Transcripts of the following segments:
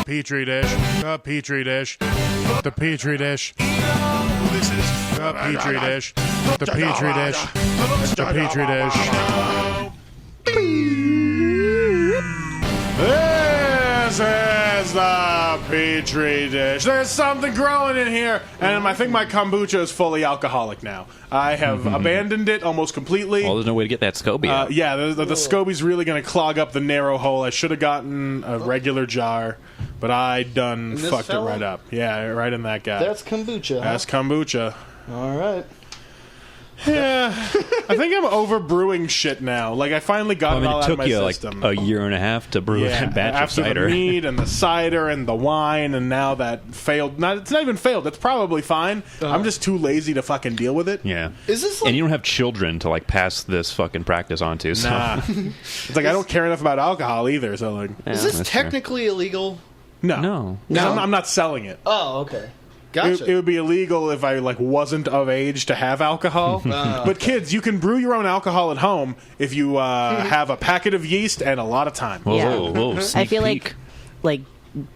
Petri dish, the Petri dish, the Petri dish, This is the Petri dish, the Petri dish, the Petri dish. This is the Petri dish. There's something growing in here, and I think my kombucha is fully alcoholic now. I have abandoned it almost completely. Well, there's no way to get that SCOBY out. Yeah, the SCOBY's really going to clog up the narrow hole. I should have gotten a regular jar, but I done fucked it right up. Yeah, right in that guy. That's kombucha. That's kombucha. All right. Yeah, I think I'm over brewing shit now. Like, I finally got it all out of my system. It took you like a year and a half to brew that batch of after cider. the mead and the cider and the wine, and now that failed. It's not even failed. It's probably fine. I'm just too lazy to fucking deal with it. Yeah. Is this like... And you don't have children to like pass this fucking practice on to. So. Nah. It's like I don't care enough about alcohol either. So like, Is this technically illegal? no. I'm not selling it. Oh, okay. Gotcha. It would be illegal if I like wasn't of age to have alcohol. But kids, you can brew your own alcohol at home if you have a packet of yeast and a lot of time. Whoa, I sneak feel peek. like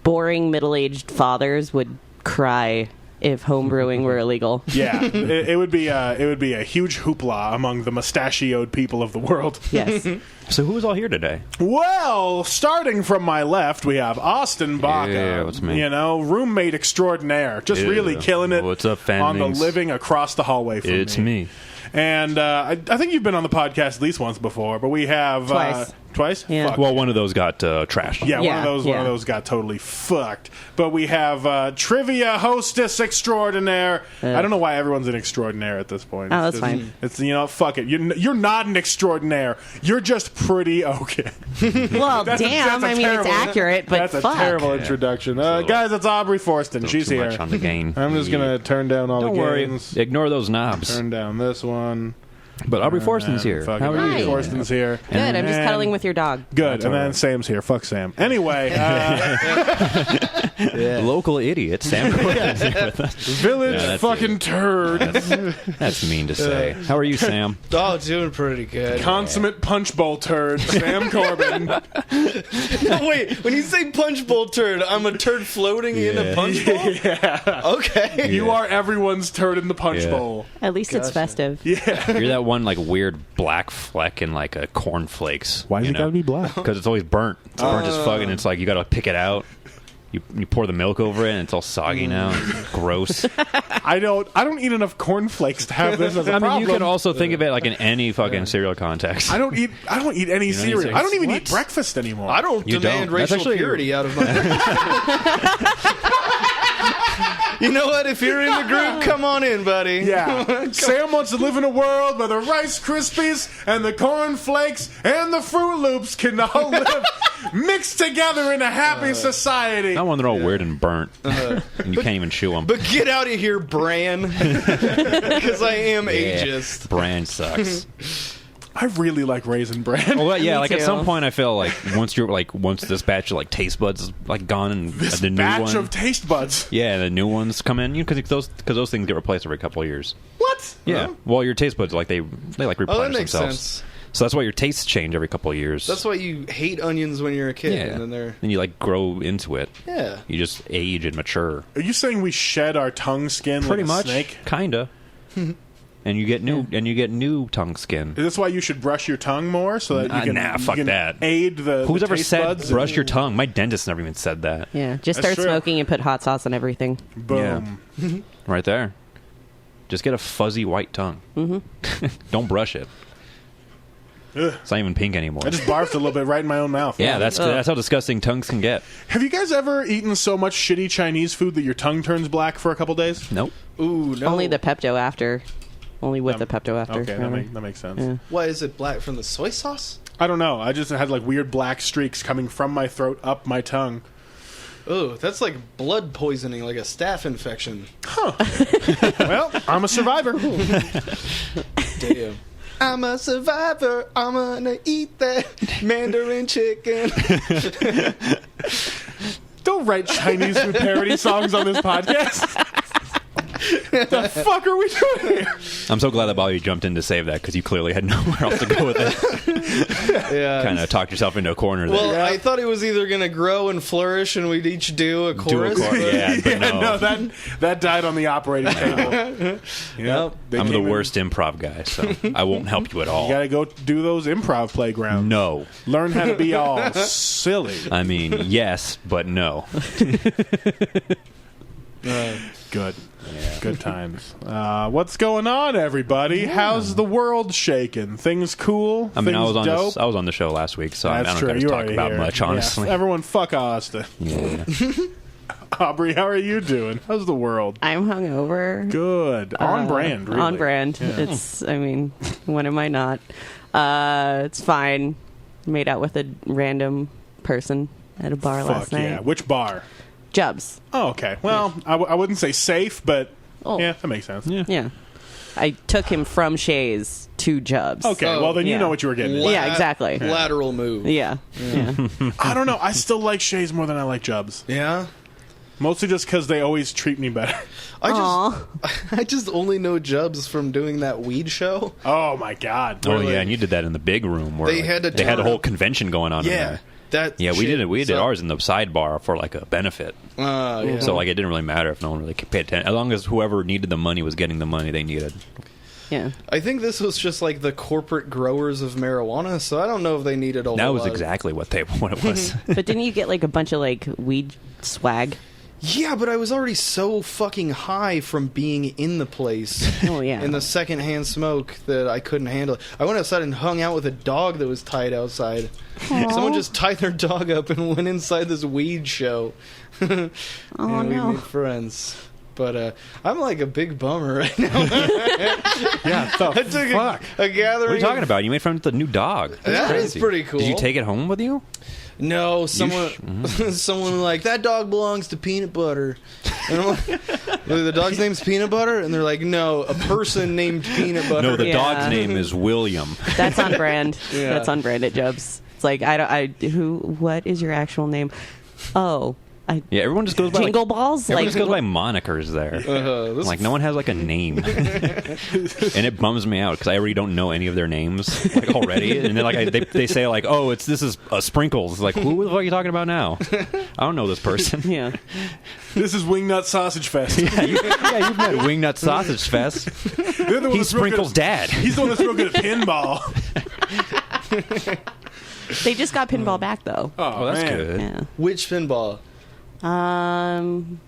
boring middle-aged fathers would cry if homebrewing were illegal. Yeah, it would be a huge hoopla among the mustachioed people of the world. Yes. So who was all here today? Well, starting from my left, we have Austin Baca. Yeah, that's me. You know, roommate extraordinaire, just really killing it. What's up, fan on mings? the living across the hallway from It's me. And I think you've been on the podcast at least once before, but we have Twice. Twice? Yeah. Fuck. Well, one of those got trashed. Yeah, Yeah, one of those got totally fucked. But we have trivia hostess extraordinaire. I don't know why everyone's an extraordinaire at this point. Oh, It's that's just- fine. It's fuck it. You're not an extraordinaire. You're just pretty okay. Well, That's damn. a I mean, terrible- it's accurate, but That's a fuck. terrible introduction. So- Guys, it's Aubrey Forston. She's too here. much on the gain. I'm just gonna turn down all Don't the worry. gains. Ignore those knobs. Turn down this one. But Aubrey Forston's here. Fucking How are you? Hi. Forston's here. Good. I'm just And- cuddling with your dog. Good. And then Sam's here. Fuck Sam. Anyway, Local idiot, Sam Gordon's here with us. village Yeah, that's fucking it. turd. That's mean to say. How are you, Sam? Oh, doing pretty good. Consummate punch bowl turd. Sam Corbin. Wait, when you say punch bowl turd, I'm a turd floating in a punch bowl? Yeah. Okay. You are everyone's turd in the punch Yeah. bowl. At least it's festive. Yeah. You're that one like weird black fleck in like a cornflakes. Why does it gotta be black? Because it's always burnt. It's burnt as fuck, and it's like you gotta pick it out. You pour the milk over it, and it's all soggy now. It's gross. I don't eat enough cornflakes to have this as a I mean, problem. you can also think of it like in any fucking cereal context. I don't eat any cereal. cereal? I don't even What? eat breakfast anymore. I don't You demand don't. That's racial actually- purity out of my... You know what? If you're in the group, come on in, buddy. Yeah. Sam wants to live in a world where the Rice Krispies and the Corn Flakes and the Fruit Loops can all live mixed together in a happy society. Not when they're all weird and burnt, and you can't even chew them. But get out of here, Bran. Because I am ageist. Brand sucks. I really like Raisin Bran. Well, yeah, Me like at too. some point, I feel like once this batch of like taste buds is like gone, and the new Batch one, of taste buds. yeah, the new ones come in, because those things get replaced every couple of years. What? Yeah, well, your taste buds like they like Oh, replenish that makes themselves. sense. So that's why your tastes change every couple of years. That's why you hate onions when you're a kid. yeah, And then they're... and you like grow into it. Yeah. You just age and mature. Are you saying we shed our tongue skin Pretty like a much, snake? kinda. And you get new tongue skin. Is this why you should brush your tongue more so that you can, Nah, fuck you can that. aid the Who's the ever taste said buds? brush your tongue? My dentist never even said that. Yeah. Just That's start true. smoking and put hot sauce on everything. Boom. Right there. Just get a fuzzy white tongue. Mm-hmm. Don't brush it. Ugh. It's not even pink anymore. I just barfed a little bit right in my own mouth. Yeah, that's how disgusting tongues can get. Have you guys ever eaten so much shitty Chinese food that your tongue turns black for a couple days? Nope. Ooh, no. Only the Pepto after. Only with the Pepto after. Okay, rather. that makes sense. Yeah. Why is it black from the soy sauce? I don't know. I just had like weird black streaks coming from my throat up my tongue. Oh, that's like blood poisoning, like a staph infection. Well, I'm a survivor. Damn. I'm a survivor. I'm gonna eat that Mandarin chicken. Don't write Chinese food parody songs on this podcast. The fuck are we doing here? I'm so glad that Bobby jumped in to save that because you clearly had nowhere else to go with it. Yeah. Kind of talked yourself into a corner there. Well, I thought it was either going to grow and flourish and we'd each do a chorus. Yeah, but no. That died on the operating table. Yep. I'm the worst improv guy, so I won't help you at all. You gotta go do those improv playgrounds. No. Learn how to be all silly. I mean, yes, but no. Good. Good times. What's going on, everybody? How's the world shaking? Things cool? I mean, I Things was dope? on the show last week, so I That's don't true. got to You're talk already about here. much, Yeah. honestly. Everyone, fuck Austin. Yeah. Aubrey, how are you doing? How's the world? I'm hungover. Good. On brand, really. On brand. It's, I mean, when am I not? It's fine. Made out with a random person at a bar Fuck last night. yeah. Which bar? Jubs. Oh, okay. Well, I wouldn't say safe, but Oh. yeah, that makes sense. Yeah. I took him from Shays to Jubs. Okay, Oh, well, then you yeah. know what you were getting. Yeah, exactly. Lateral move. Yeah. I don't know. I still like Shays more than I like Jubs. Yeah. Mostly just because they always treat me better. Aw. I just only know Jubs from doing that weed show. Oh, my God. Oh, Really? yeah, and you did that in the big room where They had to they had a turn whole up- convention going on in there. That Yeah, we shit did it. We did sucked. ours in the sidebar for like a benefit. Yeah. So like it didn't really matter if no one really paid attention. As long as whoever needed the money was getting the money they needed. Yeah. I think this was just like the corporate growers of marijuana, so I don't know if they needed a That whole was lot of- exactly what it was. But didn't you get like a bunch of like weed swag? Yeah, but I was already so fucking high from being in the place. Oh, yeah. In the secondhand smoke that I couldn't handle it. I went outside and hung out with a dog that was tied outside. Someone just tied their dog up and went inside this weed show. Oh, and we no. made friends. But I'm like a big bummer right now. Yeah, the I took fuck? a gathering. What are you talking about? You made friends with a new dog. That's That is crazy. pretty cool. Did you take it home with you? No, someone someone like, that dog belongs to Peanut Butter. And I'm like, the dog's name's Peanut Butter? And they're like, no, a person named Peanut Butter. No, the Yeah. dog's name is William. That's on brand. Yeah. That's on brand at Jubs. It's like what is your actual name? Oh, Yeah, everyone just goes by Jingle Balls? Everyone Like just goes by monikers there. This Like no one has like a name, and it bums me out because I already don't know any of their names like already. And then like they say like, oh, this is Sprinkles. Like who the fuck are you talking about now? I don't know this person. yeah. This is Wingnut Sausage Fest. Yeah, you've met Wingnut Sausage Fest. They're the one He's that's real good Sprinkles' at- dad. He's the one that's real good at pinball. They just got pinball back though. Oh, that's man. good. Yeah. Which pinball? Um,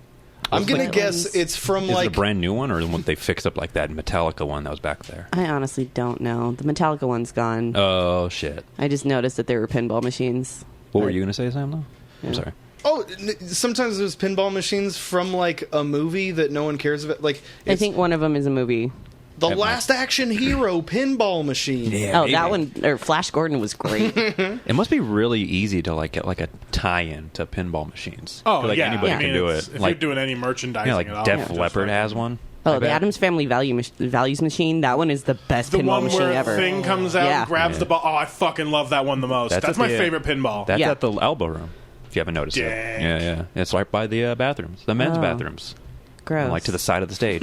I'm going to Which guess ones? it's from Is it a like... brand new one or the one they fixed up like that Metallica one that was back there? I honestly don't know. The Metallica one's gone. Oh shit! I just noticed that there were pinball machines. What were you gonna say, Sam? Though I'm Yeah. sorry. Oh, sometimes there's pinball machines from like a movie that no one cares about. Like I it's think one of them is a movie. the Last Action Hero pinball machine. Oh, that one, or Flash Gordon was great. It must be really easy to like get like a tie-in to pinball machines. Oh, like yeah. anybody I mean, can do it's- it. If Like you're doing any merchandising yeah, like at all. Def just Leppard like- has one. I Oh, the bet. Addams Family Values Machine. That one is the best The pinball one machine where ever. the thing comes out Yeah. and grabs the ball. Oh, I fucking love that one the most. That's at my the, favorite pinball. That's Yeah. at the elbow room. If you haven't noticed it. Dang. Yeah. It's right by the bathrooms, the men's Oh. bathrooms, Gross. like to the side of the stage.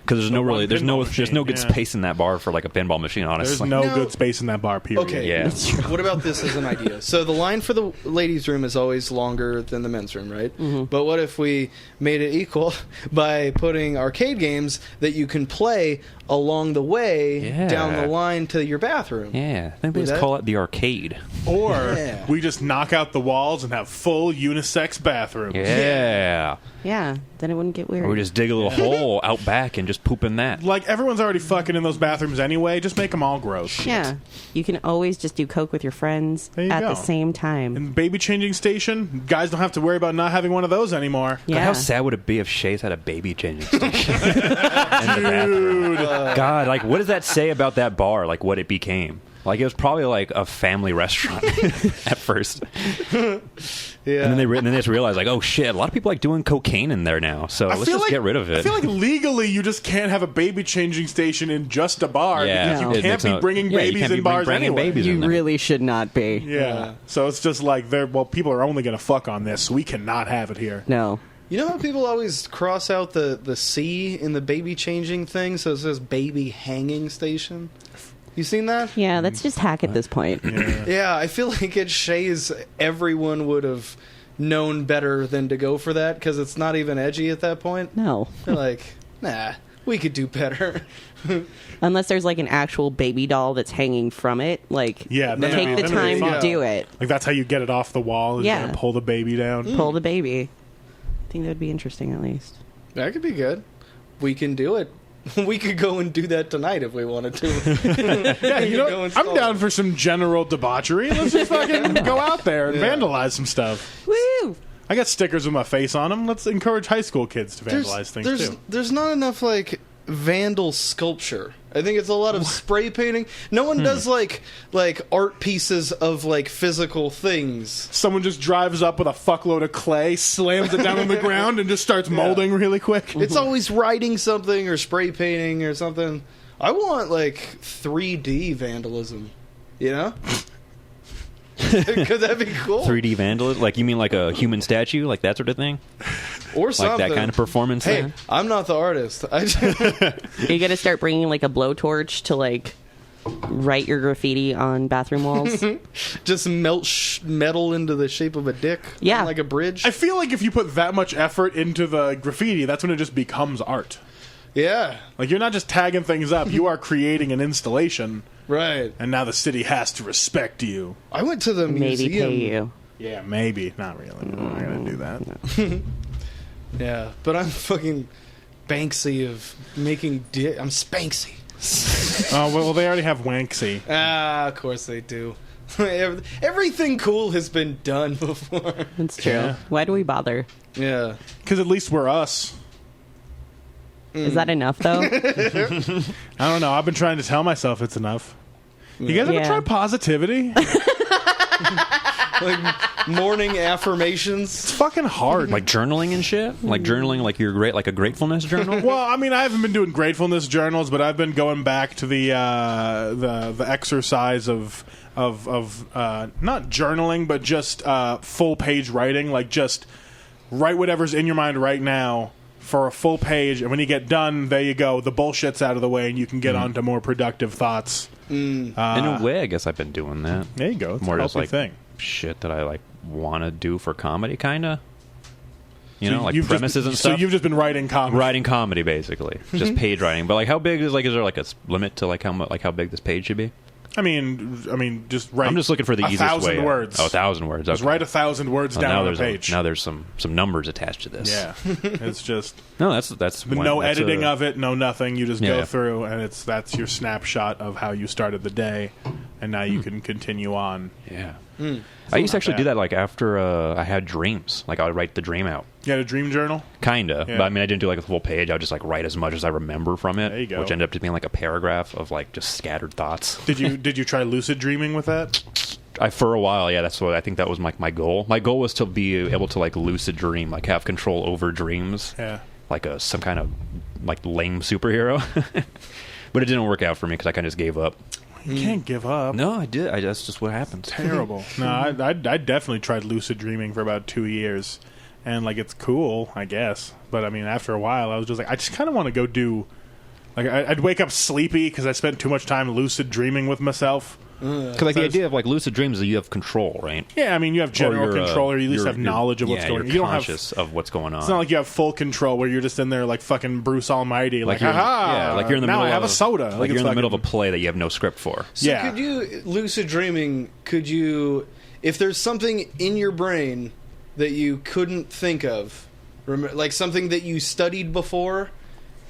Because there's The no one really, there's no pinball good machine, yeah. space in that bar for like a pinball machine. There's Honestly, no No. good space in that bar, period. Okay. Yeah. What about this as an idea? So the line for the ladies' room is always longer than the men's room, right? Mm-hmm. But what if we made it equal by putting arcade games that you can play along the way Yeah. down the line to your bathroom? Yeah, I think we Would just that- call it the arcade. Or Yeah. we just knock out the walls and have full unisex bathrooms. Yeah. Yeah, then it wouldn't get weird. Or we just dig a little hole out back and just poop in that. Like, everyone's already fucking in those bathrooms anyway. Just make them all gross. Yeah, you can always just do coke with your friends There you at go. the same time. And baby changing station, guys don't have to worry about not having one of those anymore. God, Yeah. how sad would it be if Shays had a baby changing station in the bathroom? Dude. God, like, what does that say about that bar? Like, what it became? Like, it was probably like a family restaurant at first. Yeah. And then they just realized, like, oh shit, a lot of people like doing cocaine in there now. So let's feel just like- get rid of I it. feel like legally you just can't have a baby changing station in just a bar Yeah. because No. you It can't makes be no- bringing yeah, you babies can't be in bars bringing anyway. babies in You there. really should not be. Yeah. So it's just like, people are only going to fuck on this, so we cannot have it here. No. You know how people always cross out the C in the baby changing thing, so it says baby hanging station? You seen that? Yeah, that's just hack at this point. Yeah, I feel like at Shays everyone would have known better than to go for that, because it's not even edgy at that point. No. They're like, nah, we could do better. Unless there's like an actual baby doll that's hanging from it. Like, Yeah, then take it'd the be time fun. to do it. Like, that's how you get it off the wall, is Yeah. you gotta pull the baby down. Pull the baby. I think that would be interesting at least. That could be good. We can do it. We could go and do that tonight if we wanted to. Yeah, you Go know, install I'm down it. for some general debauchery. Let's just fucking go out there and vandalize some stuff. Woo! I got stickers with my face on them. Let's encourage high school kids to vandalize things too. There's not enough like vandal sculpture. I think it's a lot of spray painting. No one does like art pieces of like physical things. Someone just drives up with a fuckload of clay, slams it down on the ground, and just starts molding really quick. It's always writing something or spray painting or something. I want like 3D vandalism. You know? Could that be cool? 3D vandalism? Like, you mean like a human statue? Like that sort of thing? Or something. Like that kind of performance Hey, there? I'm not the artist. You gotta start bringing like a blowtorch to like write your graffiti on bathroom walls. just melt metal into the shape of a dick. Yeah. On, like a bridge. I feel like if you put that much effort into the graffiti, that's when it just becomes art. Yeah. Like, you're not just tagging things up, you are creating an installation, Right. and now the city has to respect you. I went to the Maybe museum. pay you. Yeah, maybe. Not really. We're not going to do that. Yeah, but I'm fucking Banksy of making dick. I'm Spanksy. Oh, well, they already have Wanksy. Ah, of course they do. Everything cool has been done before. That's true. Yeah. Why do we bother? Yeah. Because at least we're us. Is that enough though? I don't know. I've been trying to tell myself it's enough. You guys ever Yeah. try positivity? Like morning affirmations. It's fucking hard. Like journaling and shit? Like journaling like you're great, like a gratefulness journal? Well, I mean, I haven't been doing gratefulness journals, but I've been going back to the exercise of not journaling, but just full page writing. Like, just write whatever's in your mind right now for a full page, and when you get done, there you go. The bullshit's out of the way, and you can get on to more productive thoughts. In a way, I guess I've been doing that. There you go. It's More a just healthy like thing. shit that I like want to do for comedy, kind of. You know, like You've premises just, and so stuff. you've just been writing comedy. Writing comedy, basically, just page writing. But like, how big is is there like a limit to like how big this page should be? I mean, just write. I'm just looking for the easiest 1,000 way. words. Oh, 1,000 words. Just Okay. write 1,000 words Oh, down now on a there's page. now there's some numbers attached to this. Yeah, it's just No, that's no that's editing of it, no nothing. You just go Yeah. through, and that's your snapshot of how you started the day, and now you can continue on. Yeah. I used to actually bad. do that like after I had dreams. Like I would write the dream out. You had a dream journal? Kinda. Yeah. But I mean I didn't do like a full page. I would just like write as much as I remember from it. There you go. Which ended up just being like a paragraph of like just scattered thoughts. Did you try lucid dreaming with that? For a while, yeah, that's what I think that was like my goal. My goal was to be able to like lucid dream, like have control over dreams. Yeah. Like some kind of like lame superhero. But it didn't work out for me because I kind of just gave up. You can't give up. No, I did. That's just what happens. Terrible. No, I definitely tried lucid dreaming for about 2 years, and like it's cool, I guess. But I mean, after a while, I was just like, I just kind of want to go do. Like, I'd wake up sleepy because I spent too much time lucid dreaming with myself. Because like the idea of like lucid dreams is you have control, right? Yeah, I mean, you have general Or you're, control, or you at least you're- have knowledge of what's yeah, going on. You're You don't have. conscious of what's going on. It's not like you have full control where you're just in there like fucking Bruce Almighty, like you're, haha. yeah, like you're in the now middle I have of a soda. Like you're in the middle of a fucking- play that you have no script for. So Yeah. could you, lucid dreaming, could you, if there's something in your brain that you couldn't think of, like something that you studied before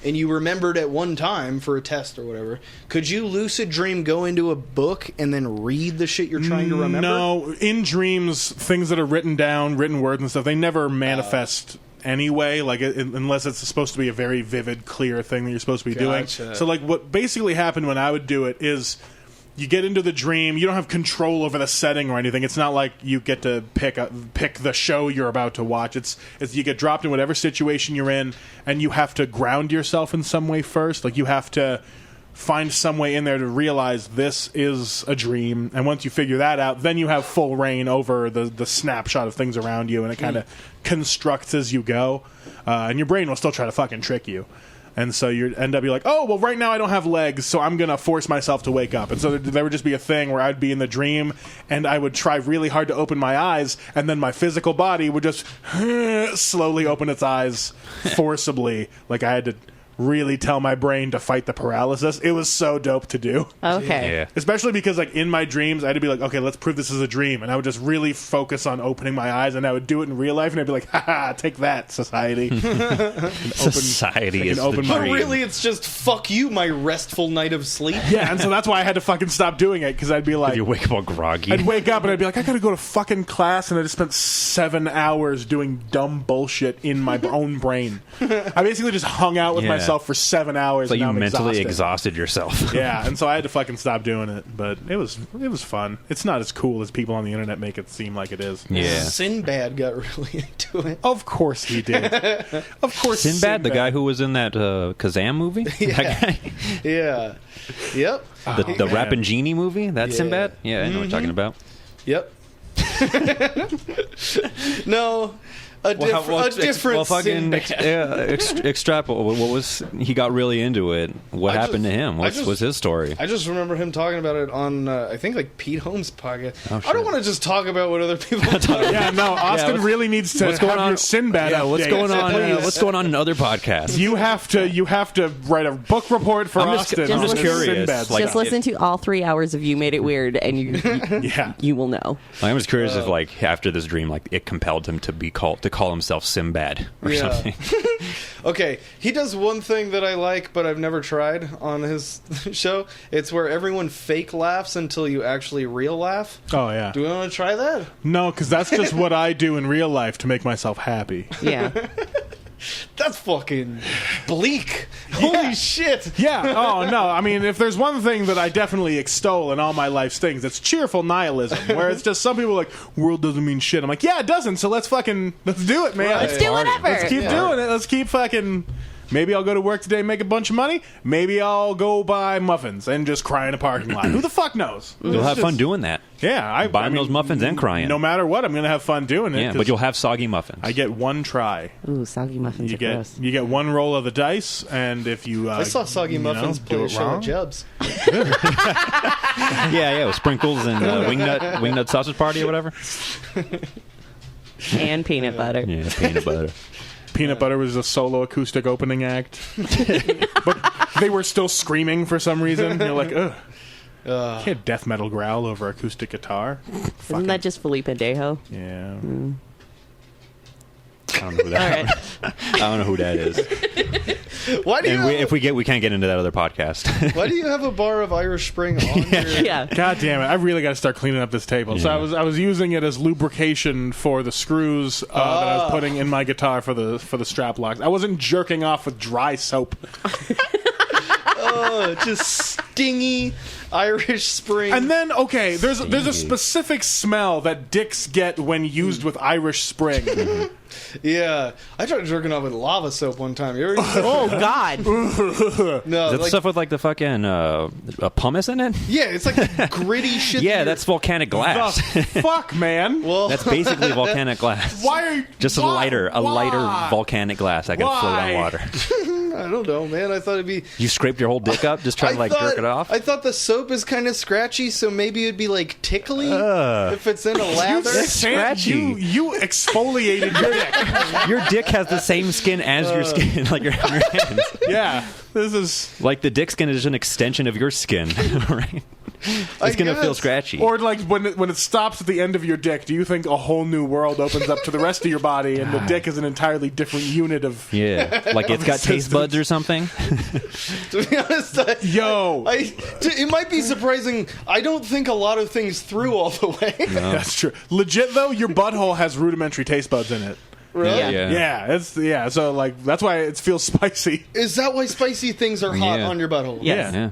and you remembered at one time for a test or whatever, could you lucid dream, go into a book and then read the shit you're trying to remember? No, in dreams, things that are written down, written words and stuff, they never manifest anyway. Like unless it's supposed to be a very vivid, clear thing that you're supposed to be Gotcha. doing. So, like, what basically happened when I would do it is you get into the dream. You don't have control over the setting or anything. It's not like you get to pick the show you're about to watch. It's you get dropped in whatever situation you're in, and you have to ground yourself in some way first. Like you have to find some way in there to realize this is a dream. And once you figure that out, then you have full reign over the snapshot of things around you, and it kind of constructs as you go. And your brain will still try to fucking trick you. And so you end up, you're like, oh, well, right now I don't have legs, so I'm going to force myself to wake up. And so there would just be a thing where I'd be in the dream, and I would try really hard to open my eyes, and then my physical body would just slowly open its eyes forcibly. Like I had to really tell my brain to fight the paralysis. It was so dope to do. Okay. Yeah. Especially because, like, in my dreams, I had to be like, okay, let's prove this is a dream. And I would just really focus on opening my eyes, and I would do it in real life, and I'd be like, ha, take that, society. Society is the open But my- dream. really, it's just fuck you, my restful night of sleep. Yeah, and so that's why I had to fucking stop doing it, because I'd be like... You wake up all groggy. I'd wake up and I'd be like, I gotta go to fucking class, and I just spent 7 hours doing dumb bullshit in my own brain. I basically just hung out with Yeah. myself for 7 hours. So and you now I'm mentally exhausted. yourself. Yeah, and so I had to fucking stop doing it, but it was fun. It's not as cool as people on the internet make it seem like it is. Yeah. Sinbad got really into it. Of course he did. Of course, Sinbad, the guy who was in that Kazam movie? That guy? Yeah. Yep. The man. Rappin' Genie movie? That's Yeah. Sinbad? Yeah, I know what you're talking about. Yep. No. A different Sinbad. Extrapolate. What was he got really into it? What I happened just- to him? I What just- was his story? I just remember him talking about it on, I think, like Pete Holmes' podcast. Oh, I shit. don't want to just talk about what other people talk about. Yeah, no, Austin what's- really needs to what's going have on? your Sinbad Yeah, what's update. going on? Please. What's going on in other podcasts? You have to write a book report for I'm just- Austin. I'm on just this curious, Sinbad like- Just stuff. listen to all 3 hours of You Made It Weird, and Yeah. you will know. I'm just curious if, like, after this dream, like, it compelled him to call himself Sinbad or Yeah. something. Okay, he does one thing that I like, but I've never tried on his show. It's where everyone fake laughs until you actually real laugh. Oh yeah. Do we want to try that? No, because that's just what I do in real life to make myself happy. Yeah. That's fucking bleak. Holy shit. Yeah. Oh no. I mean, if there's one thing that I definitely extol in all my life's things, it's cheerful nihilism. Where it's just some people are like, world doesn't mean shit. I'm like, yeah, it doesn't. So let's do it, man. Right. Let's do whatever. Let's keep doing it. Let's keep fucking. Maybe I'll go to work today and make a bunch of money. Maybe I'll go buy muffins and just cry in a parking lot. Who the fuck knows? You'll have fun doing that. Yeah, I Buying those muffins and crying. No matter what, I'm going to have fun doing it. Yeah, 'cause but you'll have soggy muffins. I get one try. Ooh, soggy muffins You are get gross. you get one roll of the dice, and if you I saw Soggy Muffins play do a it show wrong, at Jeb's. yeah, with sprinkles and wingnut sausage party or whatever. And peanut butter. Yeah, peanut butter. Peanut Butter was a solo acoustic opening act, but they were still screaming for some reason. You're like, ugh. You can't death metal growl over acoustic guitar. Isn't that just Felipe Dejo? Yeah. I don't know who that. All right. I don't know who that is. Why do you And we can't get into that other podcast. why do you have a bar of Irish Spring on your Yeah. God damn it! I really got to start cleaning up this table. So Yeah. I was using it as lubrication for the screws that I was putting in my guitar for the strap locks. I wasn't jerking off with dry soap. just stingy Irish Spring? And then, okay, there's a specific smell that dicks get when used with Irish Spring. Yeah, I tried jerking off with lava soap one time. You ever use that? Oh, God. No, Is that the like, stuff with like the fucking pumice in it? yeah, it's like gritty shit. Yeah, that that's volcanic glass. The fuck, man? well. That's basically volcanic glass. Why are you Just a why- lighter why? volcanic glass that can float Why? on water. I don't know, man. I thought it'd be. You scraped your whole dick up just trying to like jerk it off. I thought the soap is kind of scratchy, so maybe it'd be like tickly if it's in a lather. That's scratchy. You exfoliated your dick. Your dick has the same skin as your skin, like your hands. Yeah, this is. Like the dick skin is just an extension of your skin, right? It's gonna feel guess. scratchy. Or like when it stops at the end of your dick, do you think a whole new world opens up to the rest of your body, and the dick is an entirely different unit of? Yeah, like it's got taste existence. buds or something. To be honest, Yo, it might be surprising. I don't think a lot of things through all the way. that's true. Legit though, your butthole has rudimentary taste buds in it. Really? Yeah. Yeah, so like that's why it feels spicy. Is that why spicy things are hot Yeah. on your butthole? Yes. Yeah.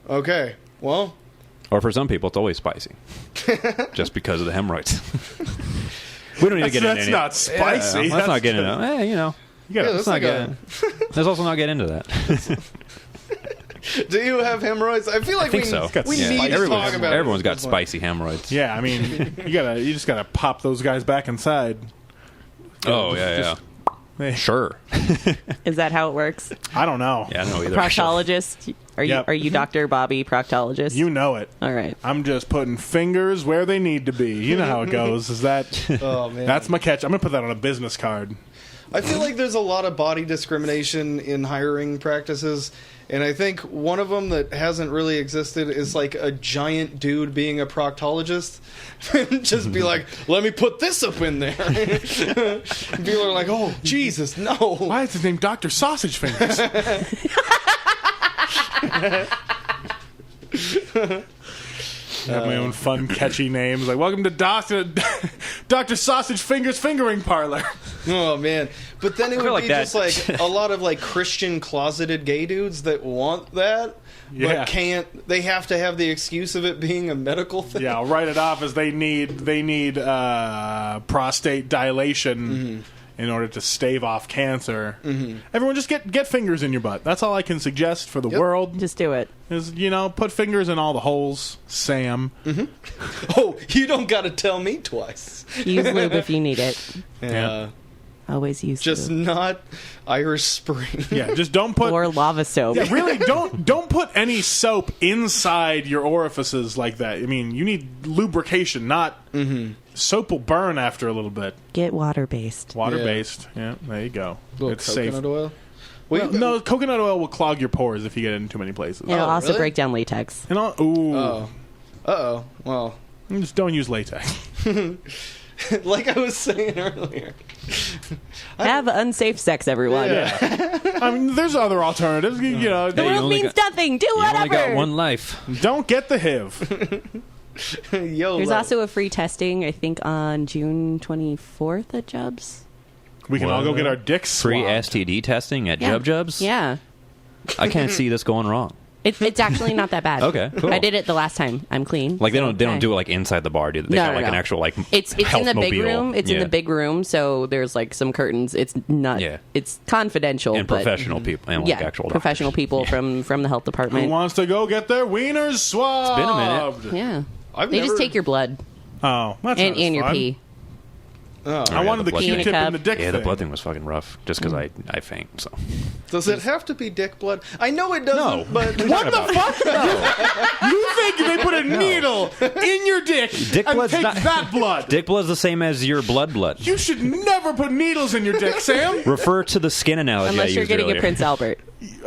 Okay. Well, Or for some people, it's always spicy, just because of the hemorrhoids. We don't need to get into That's any. not spicy. Yeah, let's not get into. You know, You gotta, Yeah, let's not like get. Let's also not get into that. Do you have hemorrhoids? I feel like I think we, so. we Yeah, need to talk about it. Everyone's at got this point. spicy hemorrhoids. Yeah, I mean, you just gotta pop those guys back inside. Oh yeah. Hey, Sure. Is that how it works? I don't know. Yeah, I don't know either. Proctologist? Yep. Are you Dr. Bobby proctologist? You know it. All right. I'm just putting fingers where they need to be. You know how it goes. Is that? Oh man, That's my catch. I'm gonna put that on a business card. I feel like there's a lot of body discrimination in hiring practices, and I think one of them that hasn't really existed is like a giant dude being a proctologist. Just be like, let me put this up in there. People are like, oh, Jesus, no. Why is his name Dr. Sausage Fingers? I have my own fun, catchy names. Like, welcome to Dr. Sausage Fingers Fingering Parlor. Oh, man. But then it feel would like be that- just like a lot of like Christian closeted gay dudes that want that. Yeah. But can't. They have to have the excuse of it being a medical thing. Yeah, I'll write it off as they need prostate dilation in order to stave off cancer. Everyone, just get fingers in your butt. That's all I can suggest for the world. Just do it. Is put fingers in all the holes, Sam. Oh, you don't got to tell me twice. Use lube if you need it. Yeah. Always use Just lube. not Irish Spring. Yeah, just don't put. Or lava soap. Yeah, really, don't put any soap inside your orifices like that. I mean, you need lubrication, not soap will burn after a little bit. Get water-based. Water based. Yeah, there you go. Little It's coconut safe. oil. Well, no, coconut oil will clog your pores if you get it in too many places. It'll also really? break down latex. And ooh, Oh. Uh-oh. Well, just don't use latex. like I was saying earlier. Have unsafe sex, everyone. I mean, there's other alternatives. You know, The you world only means got- nothing. Do You whatever. only got one life. don't get the HIV. Yo, There's also a free testing, I think, on June 24th at Jubs. We can all go What? get our dicks Free swabbed. STD testing at Yeah. Jubs. Yeah. I can't see this going wrong. It's actually not that bad. Okay, cool. I did it the last time. I'm clean. Like they don't Okay. do it like inside the bar, do they? They No, got no, like no. an actual like It's in the big health-mobile. room. It's in Yeah. the big room, so there's like some curtains. It's not. Yeah. It's confidential. and but, professional people and like Yeah, actual professional doctors. people from the health Who department. wants to go get their wieners swabbed? been a minute. Yeah. I've They never- just take your blood Oh, that's and not as your fun. pee. Oh. I wanted the blood Q-tip thing. in the dick Yeah, thing. the blood thing was fucking rough. Just because I faint. So Does it have to be dick blood? I know it doesn't, No. but What the fuck? You think they put a needle in your dick Dick and blood's take not- that blood? dick blood's the same as your blood. You should never put needles in your dick, Sam. Refer to the skin analogy. Unless I you're used getting earlier. a Prince Albert.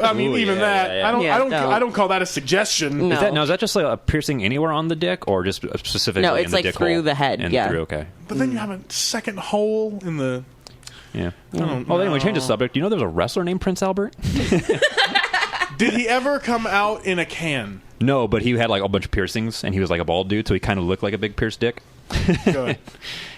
I mean, Ooh, even yeah, that. yeah, yeah. I don't. Yeah, don't. I don't call that a suggestion. No. Is that just like a piercing anywhere on the dick, or just specifically? No, in it's the like dick through hole? the head, And yeah. through, okay. But then you have a second hole in the. Yeah. I don't Well, anyway, know. change the subject. You know, there's a wrestler named Prince Albert. Did he ever come out in a can? No, but he had like a bunch of piercings, and he was like a bald dude, so he kind of looked like a big pierced dick. Good.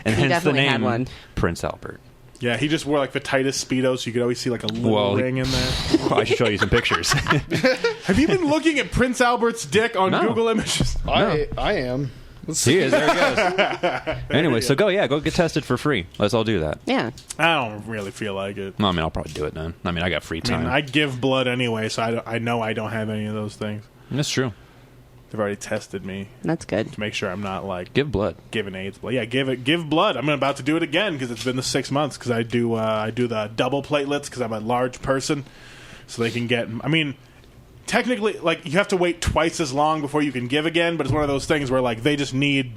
And He hence the definitely name had one. Prince Albert. Yeah, he just wore like the tightest speedo, so you could always see like a little Well, ring in there. I should show you some pictures. Have you been looking at Prince Albert's dick on No. Google Images? I am. Let's He see. is. There he goes. Anyway, so go get tested for free. Let's all do that. Yeah. I don't really feel like it. Well, I mean, I'll probably do it then. I mean, I got free I mean, time. I give blood anyway, so I know I don't have any of those things. That's true. They've already tested me That's good. to make sure I'm not like Give blood. giving AIDS blood. Yeah, give blood. I'm about to do it again because it's been the 6 months because I do the double platelets because I'm a large person, so they can get. I mean, technically, like you have to wait twice as long before you can give again, but it's one of those things where like they just need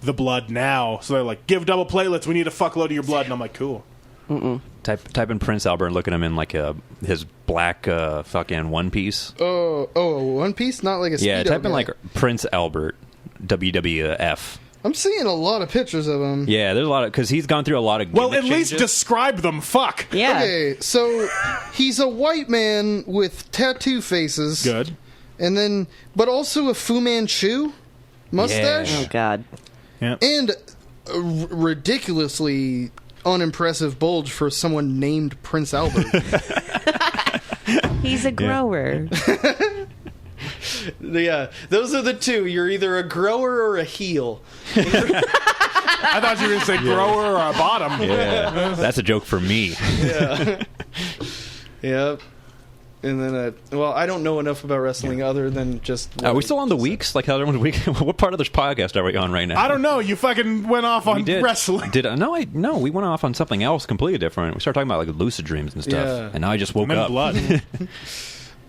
the blood now, so they're like, give double platelets. We need a fuckload of your blood, and I'm like, cool. Type in Prince Albert and look at him in like his black fucking one piece. Oh, One Piece, not like a Speedo Yeah, type in guy. like Prince Albert WWF. I'm seeing a lot of pictures of him. Yeah, there's a lot of because he's gone through a lot of. Well, gimmick at least changes. describe them. Fuck. Yeah. Okay, so he's a white man with tattoo faces. Good. And then, but also a Fu Manchu mustache. Oh God. Yeah. And a ridiculously unimpressive bulge for someone named Prince Albert. He's a grower. Yeah, those are the two. You're either a grower or a heel. I thought you were going to say grower or a bottom. Yeah, that's a joke for me. Yep. And then, I don't know enough about wrestling other than just. Are we still on the weeks? Like how everyone's week? What part of this podcast are we on right now? I don't know. You fucking went off on wrestling. No, we went off on something else completely different. We started talking about like lucid dreams and stuff, Yeah. and now I just woke I'm in up. blood.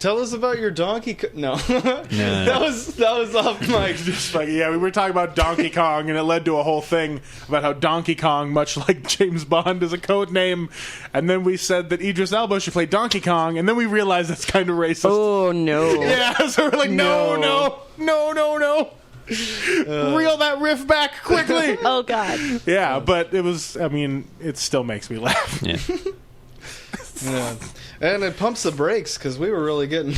Tell us about your Donkey Kong. No. No. that was off mic. Just like, yeah, we were talking about Donkey Kong, and it led to a whole thing about how Donkey Kong, much like James Bond, is a code name. And then we said that Idris Elba should play Donkey Kong, and then we realized that's kind of racist. Oh no! Yeah, so we're like, no. Reel that riff back quickly. Oh god! Yeah, but it was. I mean, it still makes me laugh. Yeah. Yeah. And it pumps the brakes because we were really getting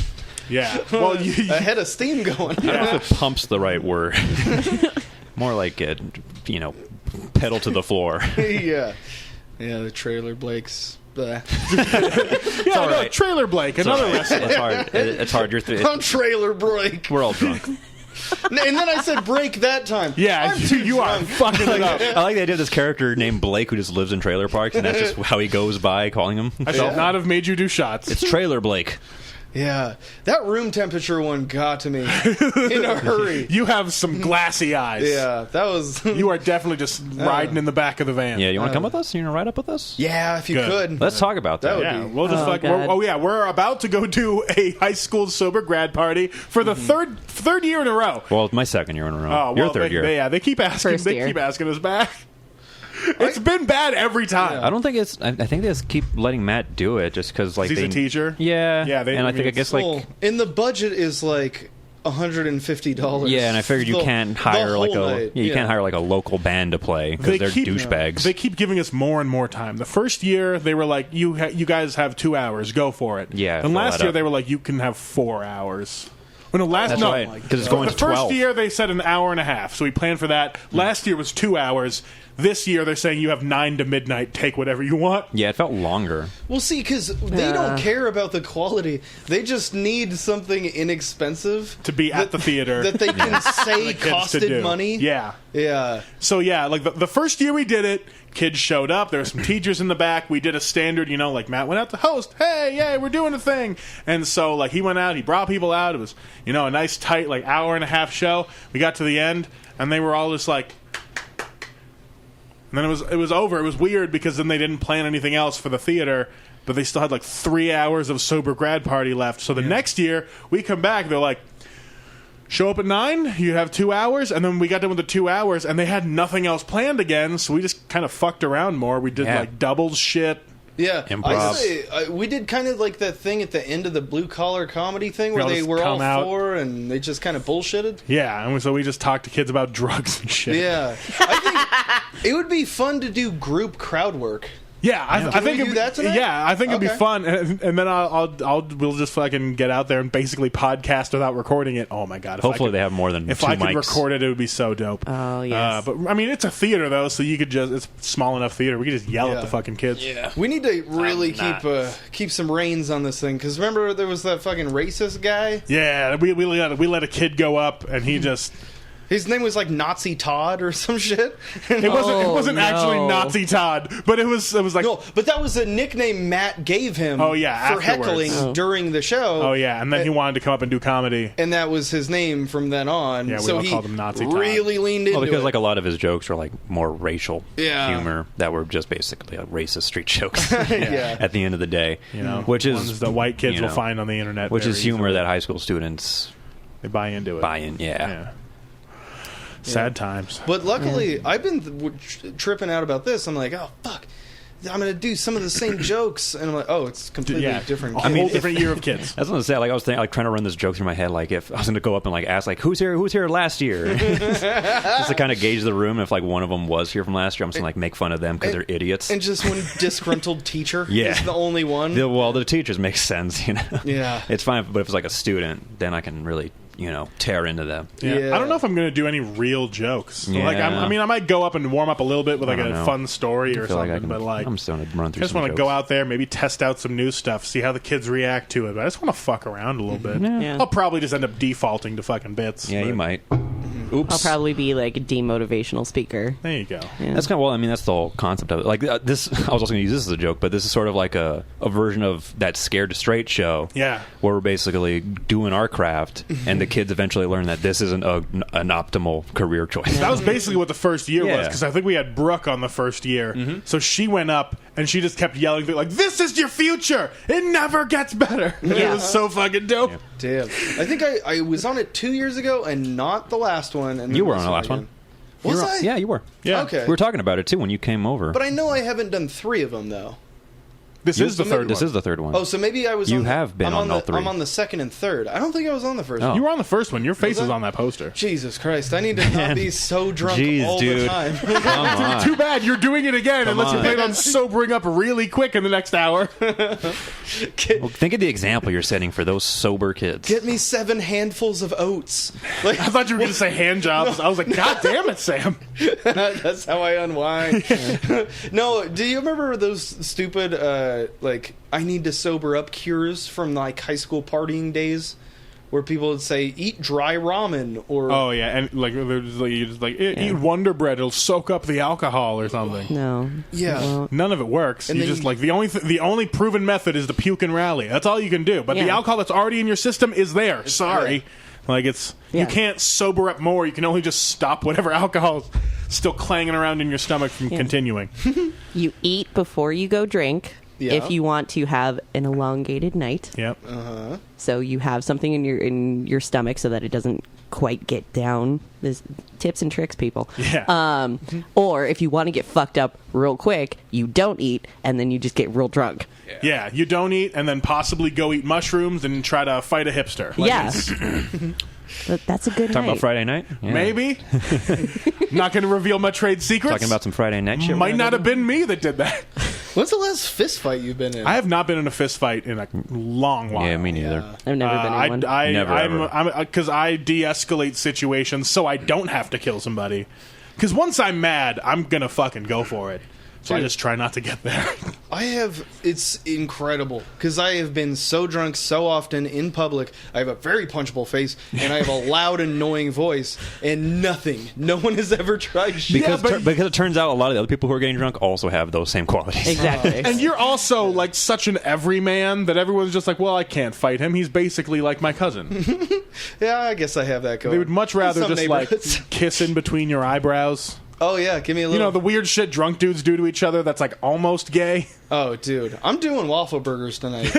Yeah. Well, a head of steam going. I don't know if it pumps the right word. More like it, pedal to the floor. Yeah, the trailer Blake's. yeah, all no, right. Trailer Blake, another wrestler. It's hard. It's hard. I'm trailer Blake. We're all drunk. And then I said break that time. Yeah, I'm too you are drunk. fucking it up. I like the idea of this character named Blake who just lives in trailer parks, and that's just how he goes by calling him. I should not have made you do shots. It's Trailer Blake. Yeah, that room temperature one got to me in a hurry. You have some glassy eyes. Yeah, that was. You are definitely just riding in the back of the van. Yeah, you want to come with us? You want to ride up with us? Yeah, if you Good. could. Let's talk about that. That would Yeah, be- we'll just Oh, God. we're about to go do a high school sober grad party for the third year in a row. Well, my second year in a row. Oh, Your well, third year. they keep asking. First They year. keep asking us back. It's been bad every time. I don't think it's. I think they just keep letting Matt do it just because, like, He's a teacher. Yeah, Yeah, and I think I guess like. Well, and the budget is like $150. Yeah, and I figured you The- can't the hire like whole a night. you can't hire like a local band to play because They they're keep- douchebags. They keep giving us more and more time. The first year they were like, "You guys have 2 hours. Go for it." Yeah, And fill last that year up. they were like, "You can have 4 hours." When the last That's no, right, because it's going the to first 12. year they said an hour and a half, so we planned for that. Last year was 2 hours. This year they're saying you have 9 to midnight. Take whatever you want. Yeah, it felt longer. Well, see, because they don't care about the quality. They just need something inexpensive To be at the theater. that they can say kids to costed do. money. Yeah. Yeah. So yeah, like the first year we did it, kids showed up. There were some teachers in the back. We did a standard, like Matt went out to host. Hey, yay, we're doing a thing. And so like he went out, he brought people out. It was a nice tight like hour and a half show. We got to the end, and they were all just like. And then it was over. It was weird because then they didn't plan anything else for the theater, but they still had like 3 hours of sober grad party left. So the next year we come back, they're like, show up at 9, you have 2 hours, and then we got done with the 2 hours, and they had nothing else planned again, so we just kind of fucked around more. We did like doubles shit. Yeah, Improv. I say we did kind of like that thing at the end of the blue collar comedy thing where They'll they just were all come out. four and they just kind of bullshitted. Yeah, and so we just talked to kids about drugs and shit. Yeah, I think it would be fun to do group crowd work. Yeah, I Can think we do that tonight? Yeah, I think it'd be Okay. fun, and then we'll just fucking get out there and basically podcast without recording it. Oh my god! Hopefully they have more than If 2 I could mics. record it, it would be so dope. Oh, yes. But I mean, it's a theater though, so you could it's small enough theater. We could just yell Yeah. at the fucking kids. Yeah. We need to really I'm not. keep some reins on this thing because remember there was that fucking racist guy. Yeah, we let a kid go up, and he just. His name was like Nazi Todd or some shit. It wasn't no. actually Nazi Todd, but it was like No, but that was a nickname Matt gave him. Oh, yeah, for afterwards. heckling during the show. oh yeah, and then he wanted to come up and do comedy. and that was his name from then on. Yeah, we so all he called him Nazi Todd. really leaned into Well, because it. like a lot of his jokes are like more racial Yeah. humor that were just basically like racist street jokes. Yeah. At the end of the day, which Ones is that white kids will know, find on the internet, which very is humor easily. that high school students They buy into it. buy in. Yeah. Sad times. But luckily, I've been tripping out about this. I'm like, oh fuck, I'm gonna do some of the same jokes, and I'm like, oh, it's completely Yeah, different. A kids. whole different year of kids. I was gonna say, like I was thinking, like trying to run this joke through my head, like if I was gonna go up and like ask, like who's here last year, just to kind of gauge the room. If like one of them was here from last year, I'm just gonna like make fun of them because they're idiots. And just one disgruntled teacher Yeah. is the only one. The teachers make sense, Yeah. It's fine, but if it's like a student, then I can really tear into them. Yeah. I don't know if I'm going to do any real jokes. Yeah. Like, I mean, I might go up and warm up a little bit with like I don't a know. fun story or I feel like something, but like, I'm still gonna run I through. just some want to jokes. go out there, maybe test out some new stuff, see how the kids react to it. But I just want to fuck around a little bit. Yeah. I'll probably just end up defaulting to fucking bits. Yeah, but you might. Oops. I'll probably be like a demotivational speaker. There you go. Yeah. That's kind of, well, I mean, that's the whole concept of it. Like this, I was also going to use this as a joke, but this is sort of like a version of that Scared to Straight show. Yeah. Where we're basically doing our craft, and the kids eventually learn that this isn't an optimal career choice. That was basically what the first year was, Yeah. because I think we had Brooke on the first year. So she went up and she just kept yelling, like, "This is your future. It never gets better." It Yeah. was so fucking dope. Yeah. Damn. I think I was on it 2 years ago and not the last one. And You then were this on the last one. again. Was I? Yeah, you were. Yeah. Okay. We were talking about it too when you came over. But I know I haven't done 3 of them though. This is the third This one. is the third one. Oh, so maybe I was. You on have been I'm on all the, 3. I'm on the second and third. I don't think I was on the first Oh. one. You were on the first one. Your face Was is I? on that poster. Jesus Christ! I need to not be so drunk Jeez, all dude. the time. Come on. Too bad you're doing it again, Come unless you on. plan on sobering up really quick in the next hour. Well, think of the example you're setting for those sober kids. Get me 7 handfuls of oats. Like I thought you were going to say hand jobs. I was like, God damn it, Sam. that's how I unwind. No, do you remember those stupid like I need to sober up cures from like high school partying days, where people would say eat dry ramen or Oh, yeah. And like, you just like eat Wonder Bread. It'll soak up the alcohol or something. No. Yeah. Well, None of it works. And You then just you- like the only proven method is the puke and rally. That's all you can do. But the Yeah. alcohol that's already in your system is there. Sorry, like you Yeah. can't sober up more. You can only just stop whatever alcohol is still clanging around in your stomach from continuing. you eat before you go drink. Yeah. If you want to have an elongated night, Yep. so you have something in your stomach so that it doesn't quite get down. There's tips and tricks, people. Yeah. Or if you want to get fucked up real quick, you don't eat and then you just get real drunk. Yeah, you don't eat, and then possibly go eat mushrooms and try to fight a hipster. Like, Yeah. That's a good Talking night. about Friday night? Yeah. Maybe. Not going to reveal my trade secrets. Talking about some Friday night shit. Might not have been me that did that. When's the last fist fight you've been in? I have not been in a fist fight in a long while. Yeah, me neither. I've never been in one. Never, Because I de-escalate situations so I don't have to kill somebody. Because once I'm mad, I'm gonna fucking go for it. So I Dude. just try not to get there. It's incredible because I have been so drunk so often in public. I have a very punchable face and I have a loud, annoying voice, and no one has ever tried shit. Because, but- because it turns out a lot of the other people who are getting drunk also have those same qualities. Exactly. And you're also like such an everyman that everyone's just like, well, I can't fight him. He's basically like my cousin. Yeah, I guess I have that going. They would much rather In some just like neighborhoods. kiss in between your eyebrows. Oh yeah, give me a little. You know, the weird shit drunk dudes do to each other that's like almost gay. Oh, dude, I'm doing waffle burgers tonight.